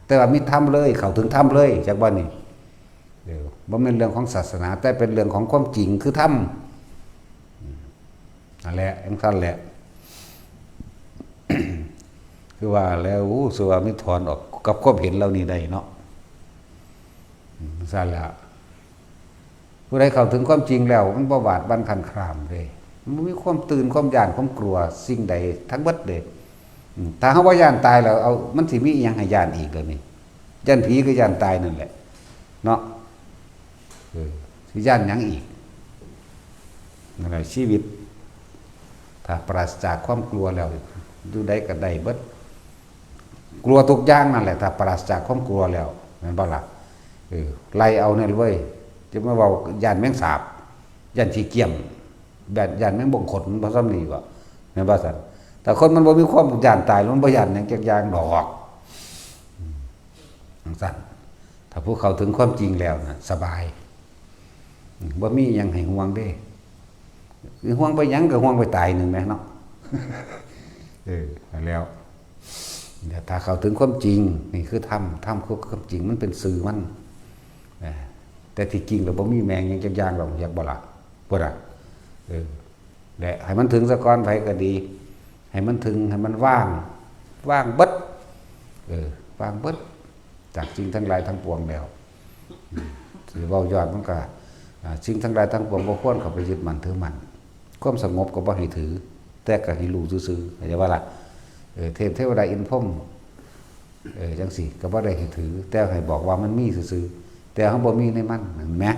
แต่ว่ามีธรรมเลยเข้าถึงธรรมเลยจากบ่นี่บ่แม่นเรื่องของศาสนาแต่เป็นเรื่องของความจริงคือธรรมนั่นแหละจังซั่นแหละ คือว่าแล้วสุว่ามิถอนออกกับความเห็นเรานี่ได้เนาะซั่นแหละผู้ใดเข้าถึงความจริงแล้วมันบ่บาดบั่นคันครามเลยมันมีความตื่นความหยาดความกลัวสิ่งใดทั้งเบิดเด้ถ้าเฮาบ่ย่านตายแล้วเอามันสิมีอีหยังให้ย่านอีกเลยนี่ย่านผีก็ย่านตายนั่นแหละเนาะสิย่านหยังอีกนั่นแหละชีวิตถ้าปราศจากความกลัวแล้วอยู่ใดก็ได้เบิดกลัวทุกอย่างนั่นแหละถ้าปราศจากความกลัวแล้วแม่นบ่ล่ะไล่เอาเนี่ยเว้ยจะมาเว้าย่านแมงสาบย่านขี้เกียจแบบย่านแมงบ่งขนบ่ซ้ำนี่ก็แม่นบ่ซั่นแต่คนมันบ่มีความย่านตายมันบ่ย่านหยังจักอย่างดอกซั่นถ้าผู้เข้าถึงความจริงแล้วน่ะสบายบ่มีหยังให้ห่วงเด้ห่วงไปหยังก็ห่วงไปตายนึงแม่เนาะแล้วถ้าเข้าถึงความจริงนี่คือธรรมคือความจริงมันเป็นสื่อมันแต่ที่จริงแล้วบ่มีแมงยังจักอย่างหรอกอยากบ่ล่ะบ่ล่ะและให้มันถึงซะก่อนไผก็ดีให้มันถึงให้มันว่างเบิดว่างเบิดจากสิ่งทั้งหลายทั้งปวงแล้วสิเว้ายอดมันก็สิ่งทั้งหลายทั้งปวงบ่ควรเข้าไปยึดมั่นถือมั่นความสงบก็บ่ให้ถือแต่ก็ให้รู้ซื่อๆเข้าใจว่าล่ะเทวดาอินพรหมจังซี่ก็บ่ได้ให้ถือแต่ให้บอกว่ามันมีซื่อๆแต่เฮาบ่มีในมันเห็นมั้ย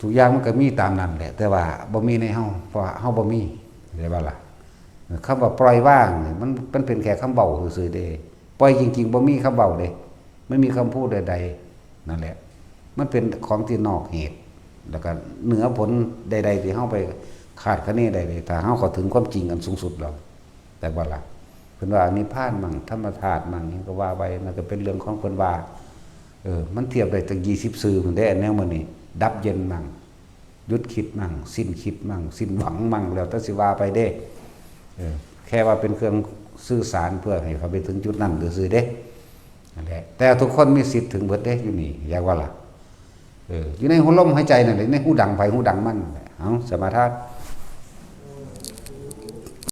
ทุกอย่างมันก็มีตามนั้นแหละแต่ว่าบ่มีในเฮาเพราะเฮาบ่มีเข้าใจว่าล่ะคำว่าปล่อยว่างนี่มันเป็นแค่คำเว้าซื่อๆเด้ปล่อยจริงๆบ่มีคำเว้าเด้ไม่มีคำพูดใดๆนั่นแหละมันเป็นของที่นอกเหตุแล้วก็เหนือผลใดๆที่เฮาไปคาดคะเนได้เลยถ้าเฮาเข้าถึงความจริงอันสูงสุดแล้วแต่ว่าล่ะเพิ่นว่านิพพานมั่งธรรมธาตุมั่งก็ว่าไปมันก็เป็นเรื่องของเพิ่นว่ามันเทียบได้ตั้ง20ซื่อพุ่นได้แนวมื้อนี้ ดับเย็นมั่งหยุดคิดมั่งสิ้นคิดมั่งสิ้นหวังมั่งแล้วแต่สิว่าไปเด้แค่ว่าเป็นเครื่องสื่อสารเพื่อให้เขาไปถึงจุดนั้นซื่อๆเด้นั่นแหละแต่ทุกคนมีสิทธิ์ถึงเบิดเด้อยู่นี่อยากว่าล่ะอยู่ในหูลมหายใจนั่นแหละในหูดังไผหูดังมันเอาสมาทาน